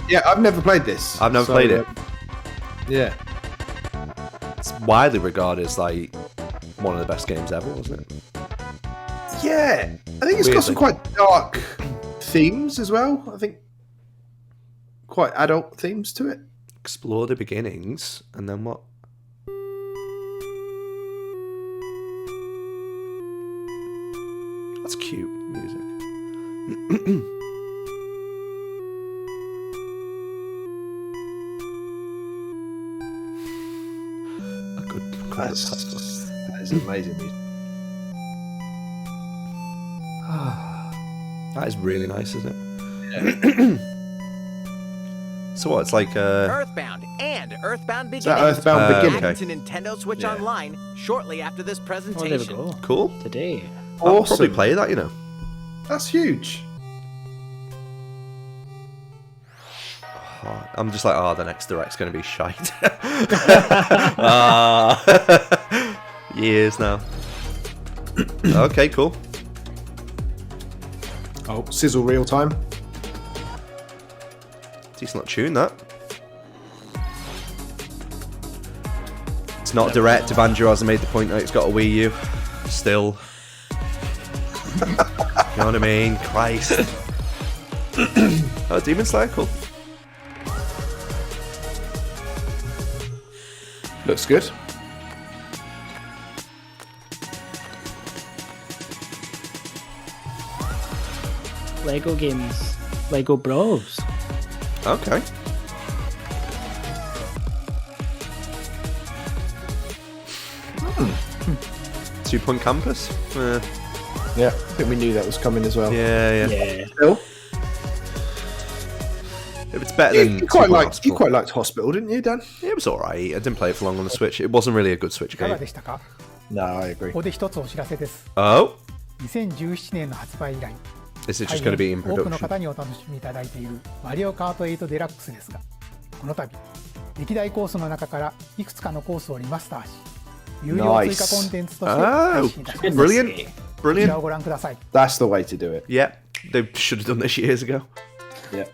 Yeah, I've never played this. I've never played it. Yeah. It's widely regarded as like one of the best games ever, wasn't it? Yeah. I think it's got some quite dark themes as well. I think quite adult themes to it. Explore the beginnings, and then what? That's cute music. A good That is amazing music. That is really nice, isn't it? So what? It's like Earthbound and Earthbound Beginnings. that Earthbound Beginnings? Added to Nintendo Switch Online shortly after this presentation. Oh, there we go. Cool. Today. I'll probably play that, you know. That's huge. Oh, I'm just like, the next Direct's going to be shite. Years now. Okay, cool. Oh, sizzle real time. Decent tune, that. It's not direct. Evangelio hasn't made the point that it's got a Wii U. Still. You know what I mean? Christ. Oh, Demon Slayer, cool. Looks good. Lego games. Lego Bros. Okay. Two-point campus? Yeah, I think we knew that was coming as well. Yeah. Still, If it's better than you quite liked Hospital. Hospital, didn't you, Dan? It was alright. I didn't play it for long on the Switch. It wasn't really a good Switch いかが game. でしたか？ No, I agree. ここで一つお知らせです。 Oh? 2017年の発売以来、 Is it just going to be in 多くの production? 方にお楽しみいただいているマリオカート8デラックスですが、この度歴代コースの中からいくつかのコースをリマスターし、有料追加コンテンツとして配信いたします。 Brilliant. こちらを Brilliant. ご覧ください。 That's the way to do it. Yeah. They should have done this years ago. Yeah.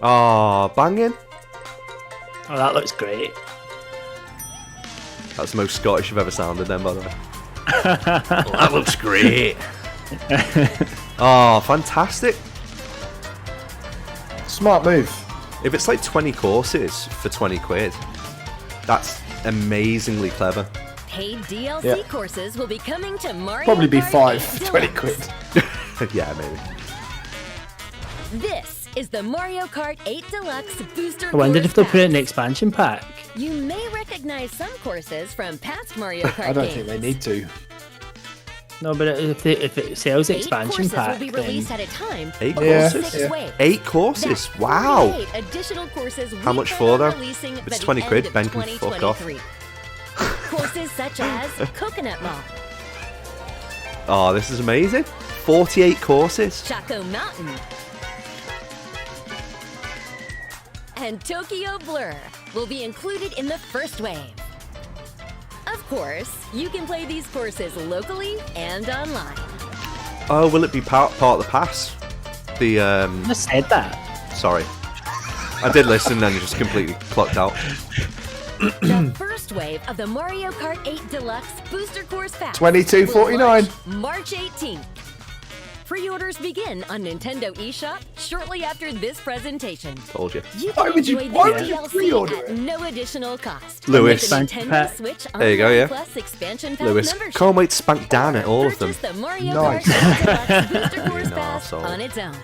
Oh, banging. Oh, that looks great. That's the most Scottish I've ever sounded then, by the way. Oh, that looks great. Oh, fantastic. Smart move. If it's like 20 courses for 20 quid, that's amazingly clever. Paid DLC Yeah. courses will be coming to Mario Probably be Kart 5 for 8 20 Deluxe. quid. Yeah, maybe. This is the Mario Kart 8 Deluxe Booster I wondered Course if they'll put it in the Pack. expansion pack. You may recognize some courses from past Mario Kart I don't games. think they need to. No, but if it sells the 8 expansion courses pack, will be then released at a time. 8 over courses? 6 waves. 8 courses? That's Wow. 48 additional courses How we much plan for, on though? releasing If by it's the 20 end quid, of Ben can fuck off. 2023. Courses such as Coconut Mall, Oh, this is amazing. 48 courses. Chaco Mountain, and Tokyo Blur will be included in the first wave. Of course, you can play these courses locally and online. Oh, will it be part of the pass? The I said that. Sorry, I did listen and just completely clocked out. The first wave of the Mario Kart 8 Deluxe Booster Course Pack $22.49. will launch March 18th. Pre-orders begin on Nintendo eShop shortly after this presentation. Told you. You Why can would you- enjoy why this would you DLC pre-order at it? no additional cost. Lewis. With the Nintendo Switch There you go, Online yeah. Plus expansion pack Lewis, membership. can't wait to spank Dan at all of them. Purchase the Mario Nice. Kart 8 Deluxe Booster Course You Pass arsehole. on its own.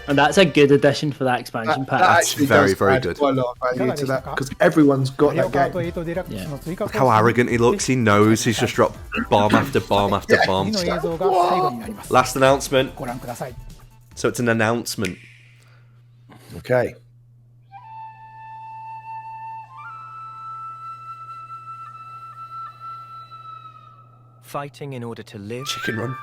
And that's a good addition for that expansion That pack. actually very, does very add good. quite a lot of value to that because everyone's got マリオ that カート game. 8デラックスの追加コー Look ス how arrogant he looks. He knows he's just dropped bomb after bomb after 次 bomb. の映像が最後になります。 Last announcement. ご覧ください。 So it's an announcement. Okay. Fighting in order to live Chicken Run.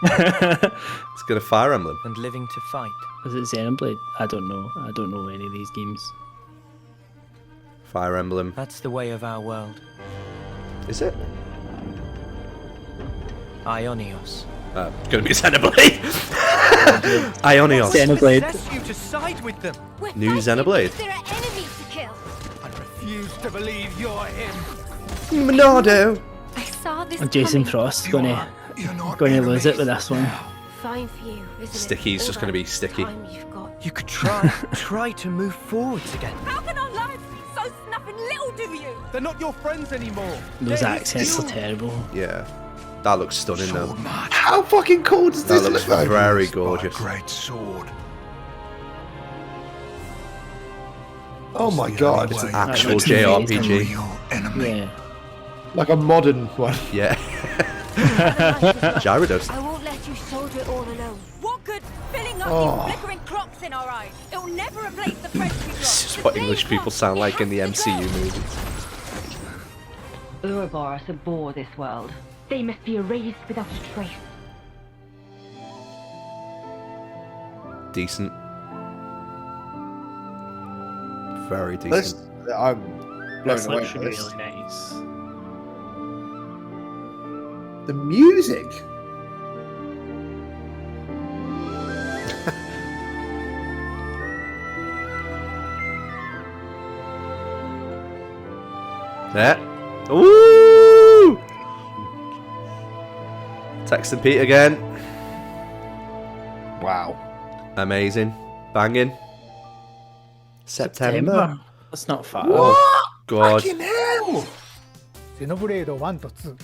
It's got a Fire Emblem. and living to fight. Is it Xenoblade? I don't know. I don't know any of these games. Fire Emblem. That's the way of our world. Is it? Ionios. It's going to be Xenoblade. Ionios. Xenoblade. Possess you to side with them. New Xenoblade. There are enemies to kill. I refuse to believe you're him. Monado. I saw this And Jason coming. Frost going to lose it with this one. Fine for you, isn't it? Sticky's just All gonna be that sticky. time you've got You could try to move forwards again. How can our lives be so snuffing little do you? They're not your friends anymore. Those They're accents you. are terrible. Yeah. That looks stunning, though. How fucking cool does That this looks look? very gorgeous. Great sword. Oh my god. It's an actual JRPG. Yeah. Like a modern one. Yeah. Gyarados. I won't let you soldier it all alone. What good filling up Oh. these flickering clocks in our eyes? It'll never replace the friends we This is got. what English people sound like in the MCU movies. Ouroboros abhor this world. They must be erased without a trace. Decent. Very This, decent. I'm blown That's away actually by this. really nice. The music. Yeah. Ooh! Text and Pete again. Wow. Amazing. Banging. September. That's not far. Oh, God. Fucking hell. ゼノブレード1と2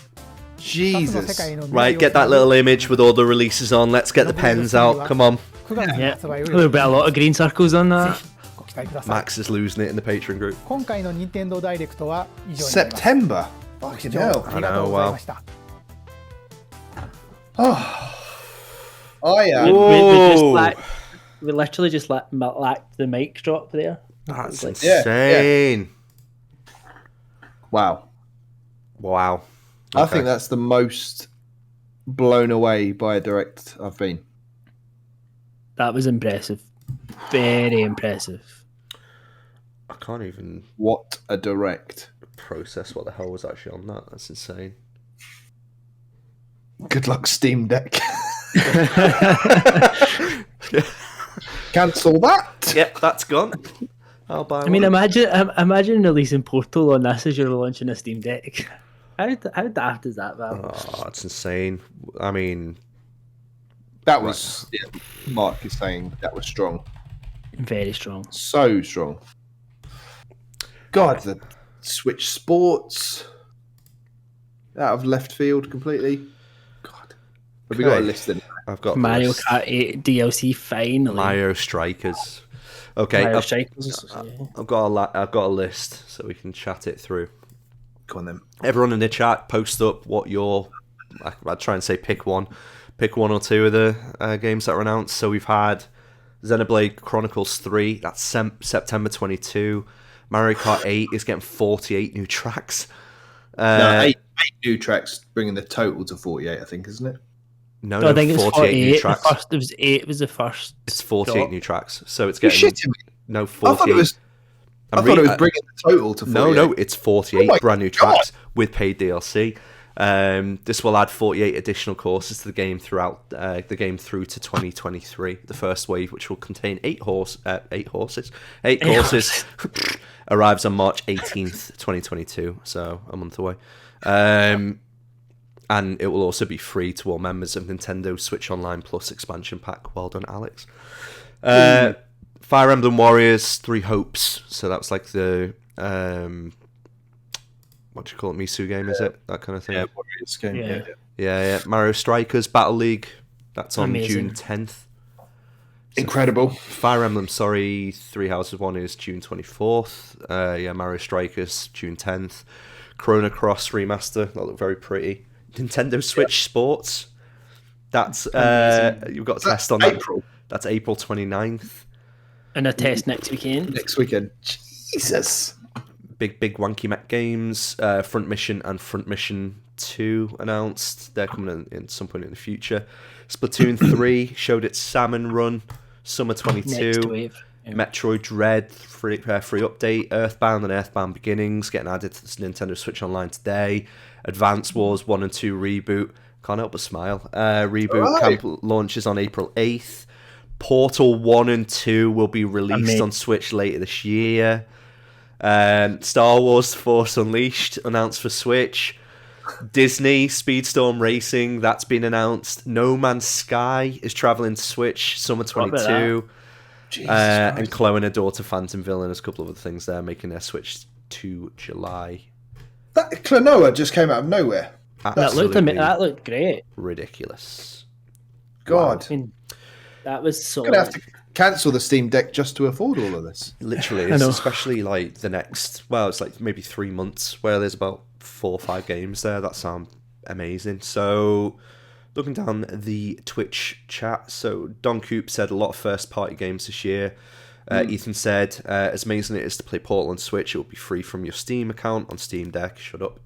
Jesus. Right, get that little image with all the releases on. Let's get the pens out. Come on. 9月に Yeah. 発売を There'll be a lot of green circles on that. ご期待ください。 Max is losing it in the Patreon group. 今回の任天堂ダイレクトは以上になります September. ご Fucking 視聴 hell. ありがとうございました。 Oh. I am. We literally just lacked the mic drop there. That's Like- insane. Wow. Wow. I Okay. think that's the most blown away by a direct I've been. That was impressive. Very impressive. I can't even What a direct. process what the hell was actually on that. That's insane. Good luck, Steam Deck. Cancel that. Yep, that's gone. I'll buy I mean, one. imagine releasing Portal on this as you're launching a Steam Deck. How daft is that, man? Oh, it's insane. I mean, That was, yeah, Mark is saying that was strong. Very strong. So strong. God, the Switch Sports out of left field completely. God. Have we got a Okay. list in? I've got the Mario list. Kart 8 DLC finally. Mario Strikers. Okay, Mario I've, Strikers. I've got a list so we can chat it through. Go on then. Everyone in the chat, post up what your. I'd try and say pick one or two of the games that were announced. So we've had Xenoblade Chronicles 3. That's September 22. Mario Kart 8 is getting 48 new tracks. No, eight new tracks, bringing the total to 48, I think, isn't it? No, I think it's 48 new 48. tracks. The first, it was 8 was the first. It's 48 drop. new tracks. So it's You're getting. shitting me. No, I 48. thought it was bringing the total to 48. No, it's 48 Oh my brand new God. tracks with paid DLC. This will add 48 additional courses to the game throughout the game through to 2023. The first wave, which will contain 8 courses, arrives on March 18th, 2022. So a month away. And it will also be free to all members of Nintendo Switch Online Plus expansion pack. Well done, Alex. Fire Emblem Warriors 3 Hopes. So that was like the what do you call it? Misu game, is it? That kind of thing. Yeah, Warriors game. Yeah. Yeah. Mario Strikers Battle League. That's on Amazing. June 10th. Incredible. Fire Emblem, sorry, Three Houses of One is June 24th. Mario Strikers, June 10th. Chrono Cross Remaster, that looked very pretty. Nintendo Switch Sports, that's you've got a test on that. April. That's April 29th. And a test next weekend. Next weekend. Jesus. Big Wanky Mech Games, Front Mission and Front Mission 2 announced. They're coming in some point in the future. Splatoon 3 showed its Salmon Run, Summer 22. Next wave. Yeah. Metroid Dread, free update. Earthbound and Earthbound Beginnings getting added to the Nintendo Switch Online today. Advance Wars 1 and 2 reboot. Can't help but smile. Reboot camp launches on April 8th. Portal 1 and 2 will be released on Switch later this year. Star Wars Force Unleashed announced for Switch. Disney Speedstorm Racing, that's been announced. No Man's Sky is traveling to Switch summer 22. And Chloe and her daughter Phantomville and a couple of other things there making their switch to July. That Klonoa just came out of nowhere. That looked great. Ridiculous. God. I mean, that was so... I'm going to have to cancel the Steam Deck just to afford all of this. Literally, it's especially like the next... Well, it's like maybe 3 months where there's about 4 or 5 games there that sound amazing. So, looking down the Twitch chat, so Don Coop said a lot of first-party games this year. Ethan said, as amazing it is to play Portal on Switch, it will be free from your Steam account on Steam Deck. Shut up.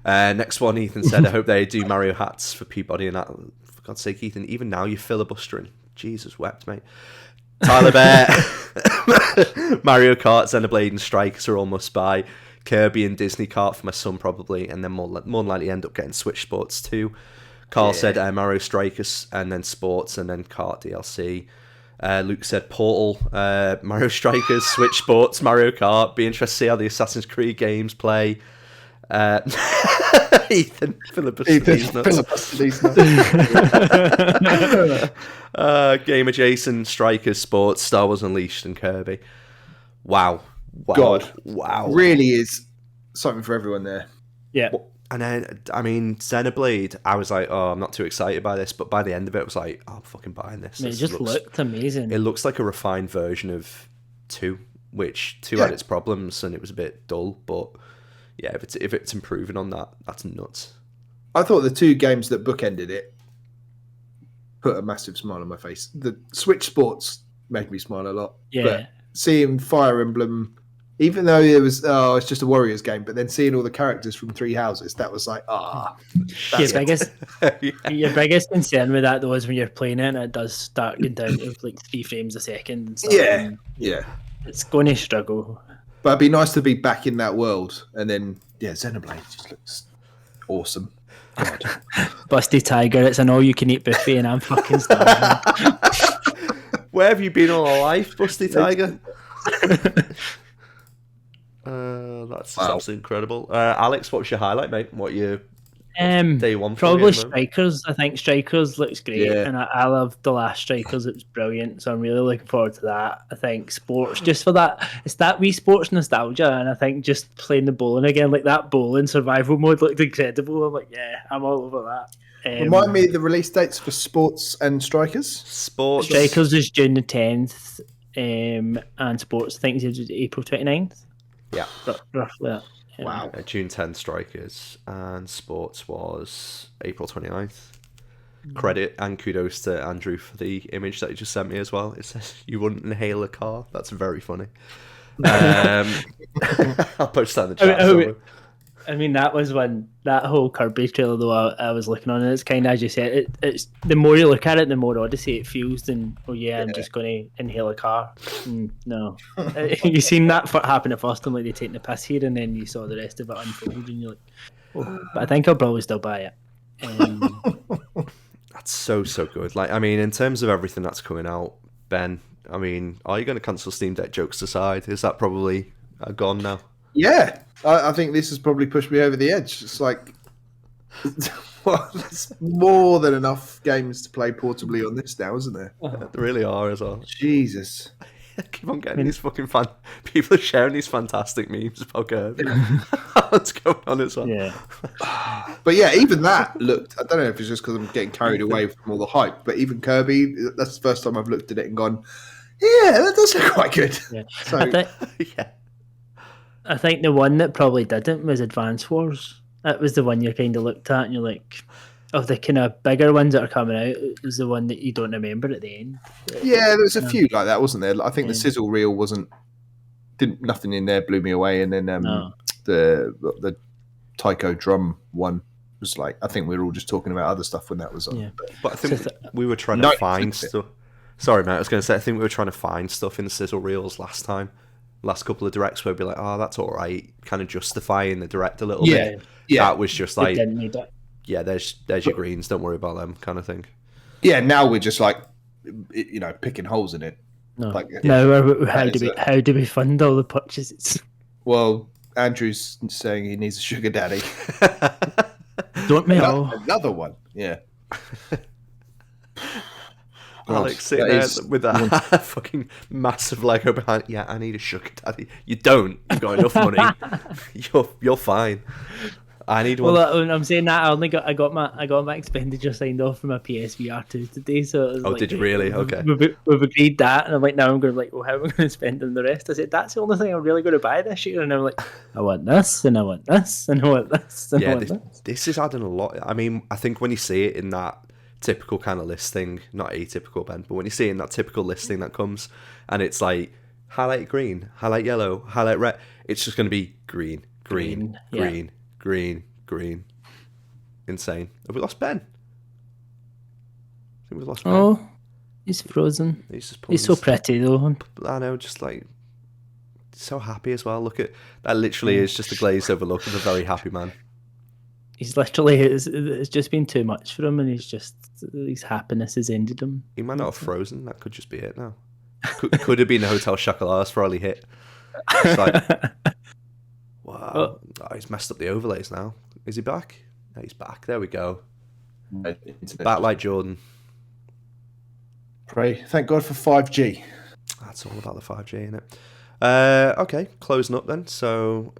Next one, Ethan said, I hope they do Mario hats for Peabody and that. For God's sake, Ethan, even now you're filibustering. Jesus wept, mate. Tyler Bear, Mario Kart, Xenoblade and Strikers are all must buy. Kirby and Disney Kart for my son probably, and then more than likely end up getting Switch Sports too. Carl said Mario Strikers and then Sports and then Kart DLC. Luke said Portal, Mario Strikers, Switch Sports, Mario Kart. Be interested to see how the Assassin's Creed games play. Ethan Game Adjacent, Strikers, Sports, Star Wars Unleashed, and Kirby. Wow. God. Wow. Really is something for everyone there. Yeah. And then, I mean, Xenoblade, I was like, oh, I'm not too excited by this. But by the end of it, I was like, oh, I'm fucking buying this. It just looked amazing. It looks like a refined version of 2, which 2 had its problems and it was a bit dull. But yeah, if it's improving on that, that's nuts. I thought the 2 games that bookended it put a massive smile on my face. The Switch Sports made me smile a lot. Yeah. But seeing Fire Emblem, even though it was, it's just a Warriors game, but then seeing all the characters from Three Houses, that was like, your biggest concern with that, though, is when you're playing it and it does start going down to like 3 frames a second and stuff. Yeah. It's going to struggle. But it'd be nice to be back in that world. And then, Xenoblade just looks awesome. God. Busty Tiger, it's an all-you-can-eat buffet and I'm fucking starving. Where have you been all your life, Busty Tiger? That's absolutely incredible. Alex, what's your highlight, mate? What your day one? Probably Strikers. I think Strikers looks great, and I loved the last Strikers. It was brilliant, so I'm really looking forward to that. I think Sports, just for that, it's that Wii Sports nostalgia, and I think just playing the bowling again, like that bowling survival mode looked incredible. I'm like, yeah, I'm all over that. Remind me the release dates for Sports and Strikers. Strikers is June the 10th, and Sports I think is April 29th. Yeah, roughly that. Wow. June 10th Strikers and Sports was April 29th. Credit and kudos to Andrew for the image that he just sent me as well. It says you wouldn't inhale a car. That's very funny. I'll post that in the chat. I mean, that was when that whole Kirby trailer, though, I was looking on, and it's kind of, as you said, it's the more you look at it, the more Odyssey it feels than, I'm just going to inhale a car. No. You've seen that happen at first, and like, they take the piss here, and then you saw the rest of it unfold, and you're like, oh. But I think I'll probably still buy it. That's so good. Like, I mean, in terms of everything that's coming out, Ben, I mean, are you going to cancel Steam Deck jokes aside? Is that probably gone now? Yeah, I think this has probably pushed me over the edge. It's like, there's more than enough games to play portably on this now, isn't there? There really are as well. Jesus. Keep on getting these fucking people are sharing these fantastic memes about Kirby. What's going on as well? Yeah. But yeah, even that looked, I don't know if it's just because I'm getting carried away from all the hype, but even Kirby, that's the first time I've looked at it and gone, yeah, that does look quite good. Yeah. So, I think the one that probably didn't was Advance Wars. That was the one you kind of looked at and you're like, of the kind of bigger ones that are coming out, it was the one that you don't remember at the end. Yeah, there was a few like that, wasn't there? I think the sizzle reel nothing in there blew me away, and then the Taiko drum one was like, I think we were all just talking about other stuff when that was on. Yeah. But I think we were trying to find stuff. Sorry, mate, I was going to say, I think we were trying to find stuff in the sizzle reels last couple of directs where we'd be like, oh, that's all right, kind of justifying the direct a little bit. Yeah. That was just like, there's your greens, don't worry about them kind of thing. Yeah, now we're just like, picking holes in it. No, like, how do we fund all the purchases? Well, Andrew's saying he needs a sugar daddy. Don't we all? Another one, yeah. Alex sitting there with that fucking massive Lego behind. Yeah, I need a sugar daddy. You don't. You've got enough money. You're fine. I need one. Well, I'm saying that I got my expenditure signed off from my PSVR 2 today. So it was did you really? Okay. We've agreed that, and I'm like, now I'm going to how am I going to spend on the rest? I said that's the only thing I'm really going to buy this year, and I'm like, I want this, and I want this, and I want this, and I want this. This is adding a lot. I mean, I think when you see it in that typical kind of listing, not atypical, Ben, but when you see it in that typical listing that comes, and it's like highlight green, highlight yellow, highlight red, it's just going to be green. Insane. Have we lost Ben? I think we've lost Ben. Oh, he's frozen. He's so pretty though. I know, just like so happy as well. Look at that. Literally is just a glazed over look of a very happy man. He's literally it's just been too much for him, and his happiness has ended him. He might not have frozen. That could just be it now. Could have been the Hotel Chocolat for all he hit. It's like, wow. Oh, he's messed up the overlays now. Is he back? No, he's back. There we go. Back like Jordan. Pray. Thank God for 5G. That's all about the 5G, isn't it? Okay, closing up then. So,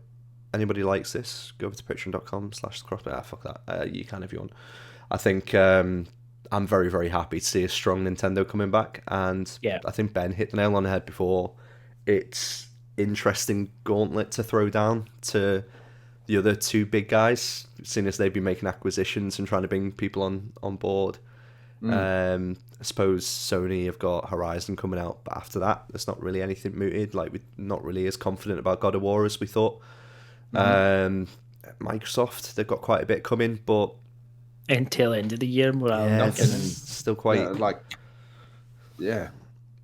anybody likes this, go over to patreon.com/crossplay. Fuck that. You can if you want. I think I'm very, very happy to see a strong Nintendo coming back. And I think Ben hit the nail on the head before. It's interesting gauntlet to throw down to the other two big guys, seeing as they've been making acquisitions and trying to bring people on board. I suppose Sony have got Horizon coming out, but after that, there's not really anything mooted. Like, we're not really as confident about God of War as we thought. Microsoft, they've got quite a bit coming, but until end of the year, still quite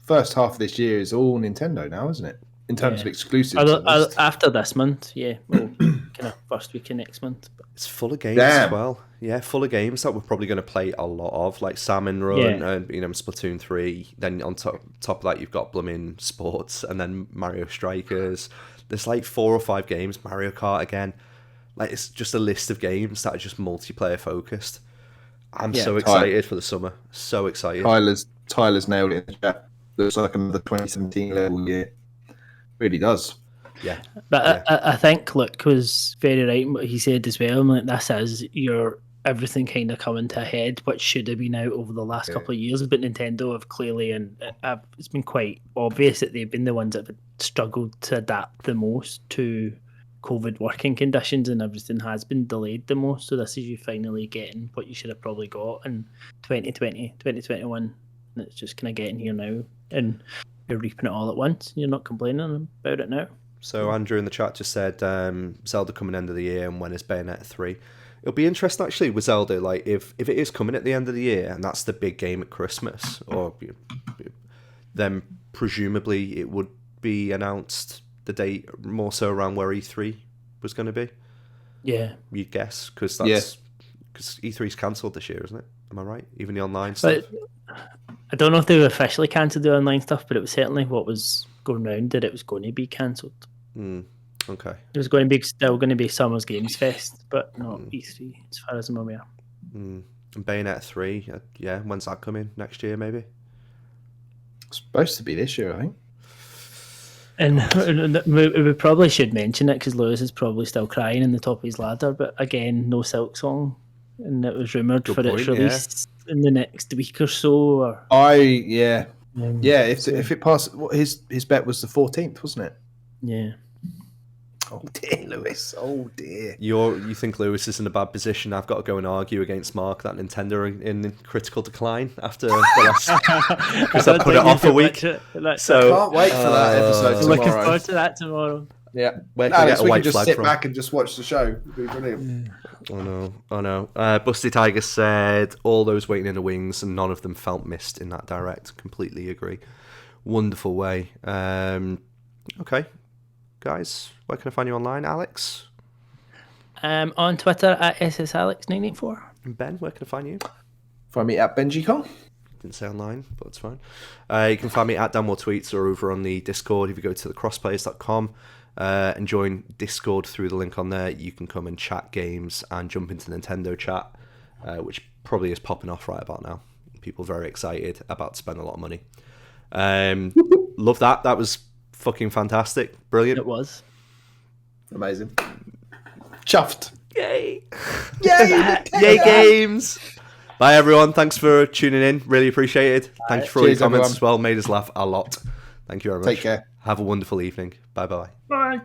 First half of this year is all Nintendo now, isn't it? In terms of exclusives. After this month, well, kind of first week of next month. But it's full of games as well. Yeah, full of games that we're probably going to play a lot of, like Salmon Run and Splatoon 3. Then on top of that, you've got blooming sports, and then Mario Strikers. There's like 4 or 5 games. Mario Kart again. Like, it's just a list of games that are just multiplayer focused. I'm so excited for the summer. So excited. Tyler's nailed it in the chat. Looks like another 2017 level year. Really does. Yeah. But I think Luke was very right in what he said as well. I'm like, this is everything kind of coming to a head, which should have been out over the last couple of years. But Nintendo have clearly, and it's been quite obvious that they've been the ones that have struggled to adapt the most to COVID working conditions, and everything has been delayed the most. So this is you finally getting what you should have probably got in 2020, 2021. And it's just kind of getting here now. And you're reaping it all at once. You're not complaining about it now. So Andrew in the chat just said Zelda coming end of the year, and when is Bayonetta 3? It'll be interesting actually with Zelda, like if it is coming at the end of the year and that's the big game at Christmas, or then presumably it would be announced the date more so around where E3 was going to be. Yeah, you'd guess, because E3's cancelled this year, isn't it? Am I right? Even the online stuff. I don't know if they officially cancelled the online stuff, but it was certainly what was going around that it was going to be cancelled. Okay. It was still going to be Summer's Games Fest, but not E3, as far as I'm aware. And Bayonetta 3, when's that coming? Next year, maybe? It's supposed to be this year, I think. And we probably should mention it because Lewis is probably still crying in the top of his ladder, but again, no Silk Song. And it was rumoured its release in the next week or so. If it passes, his bet was the 14th, wasn't it? Yeah. Oh dear, Lewis. Oh dear. You think Lewis is in a bad position? I've got to go and argue against Mark that Nintendo are in critical decline after the last because I put it off a week. So can't wait for that episode tomorrow. Looking forward to that tomorrow. Yeah, we can just sit back and just watch the show. It'd be brilliant. Oh no. Busty Tiger said all those waiting in the wings and none of them felt missed in that direct. Completely agree. Wonderful way. Okay, guys, where can I find you online, Alex? On Twitter at SSAlex984. And Ben, where can I find you? Find me at BenjiCon. Didn't say online, but it's fine. You can find me at Danmore Tweets or over on the Discord. If you go to thecrossplayers.com and join Discord through the link on there, you can come and chat games and jump into Nintendo chat, which probably is popping off right about now. people very excited, about to spend a lot of money. Love that. That was fucking fantastic. Brilliant. It was. Amazing. Chuffed. Yay. Yay games. Bye everyone. Thanks for tuning in. Really appreciate it. Thank you for all your comments as well. Made us laugh a lot. Thank you very much. Take care. Have a wonderful evening. Bye-bye. Bye.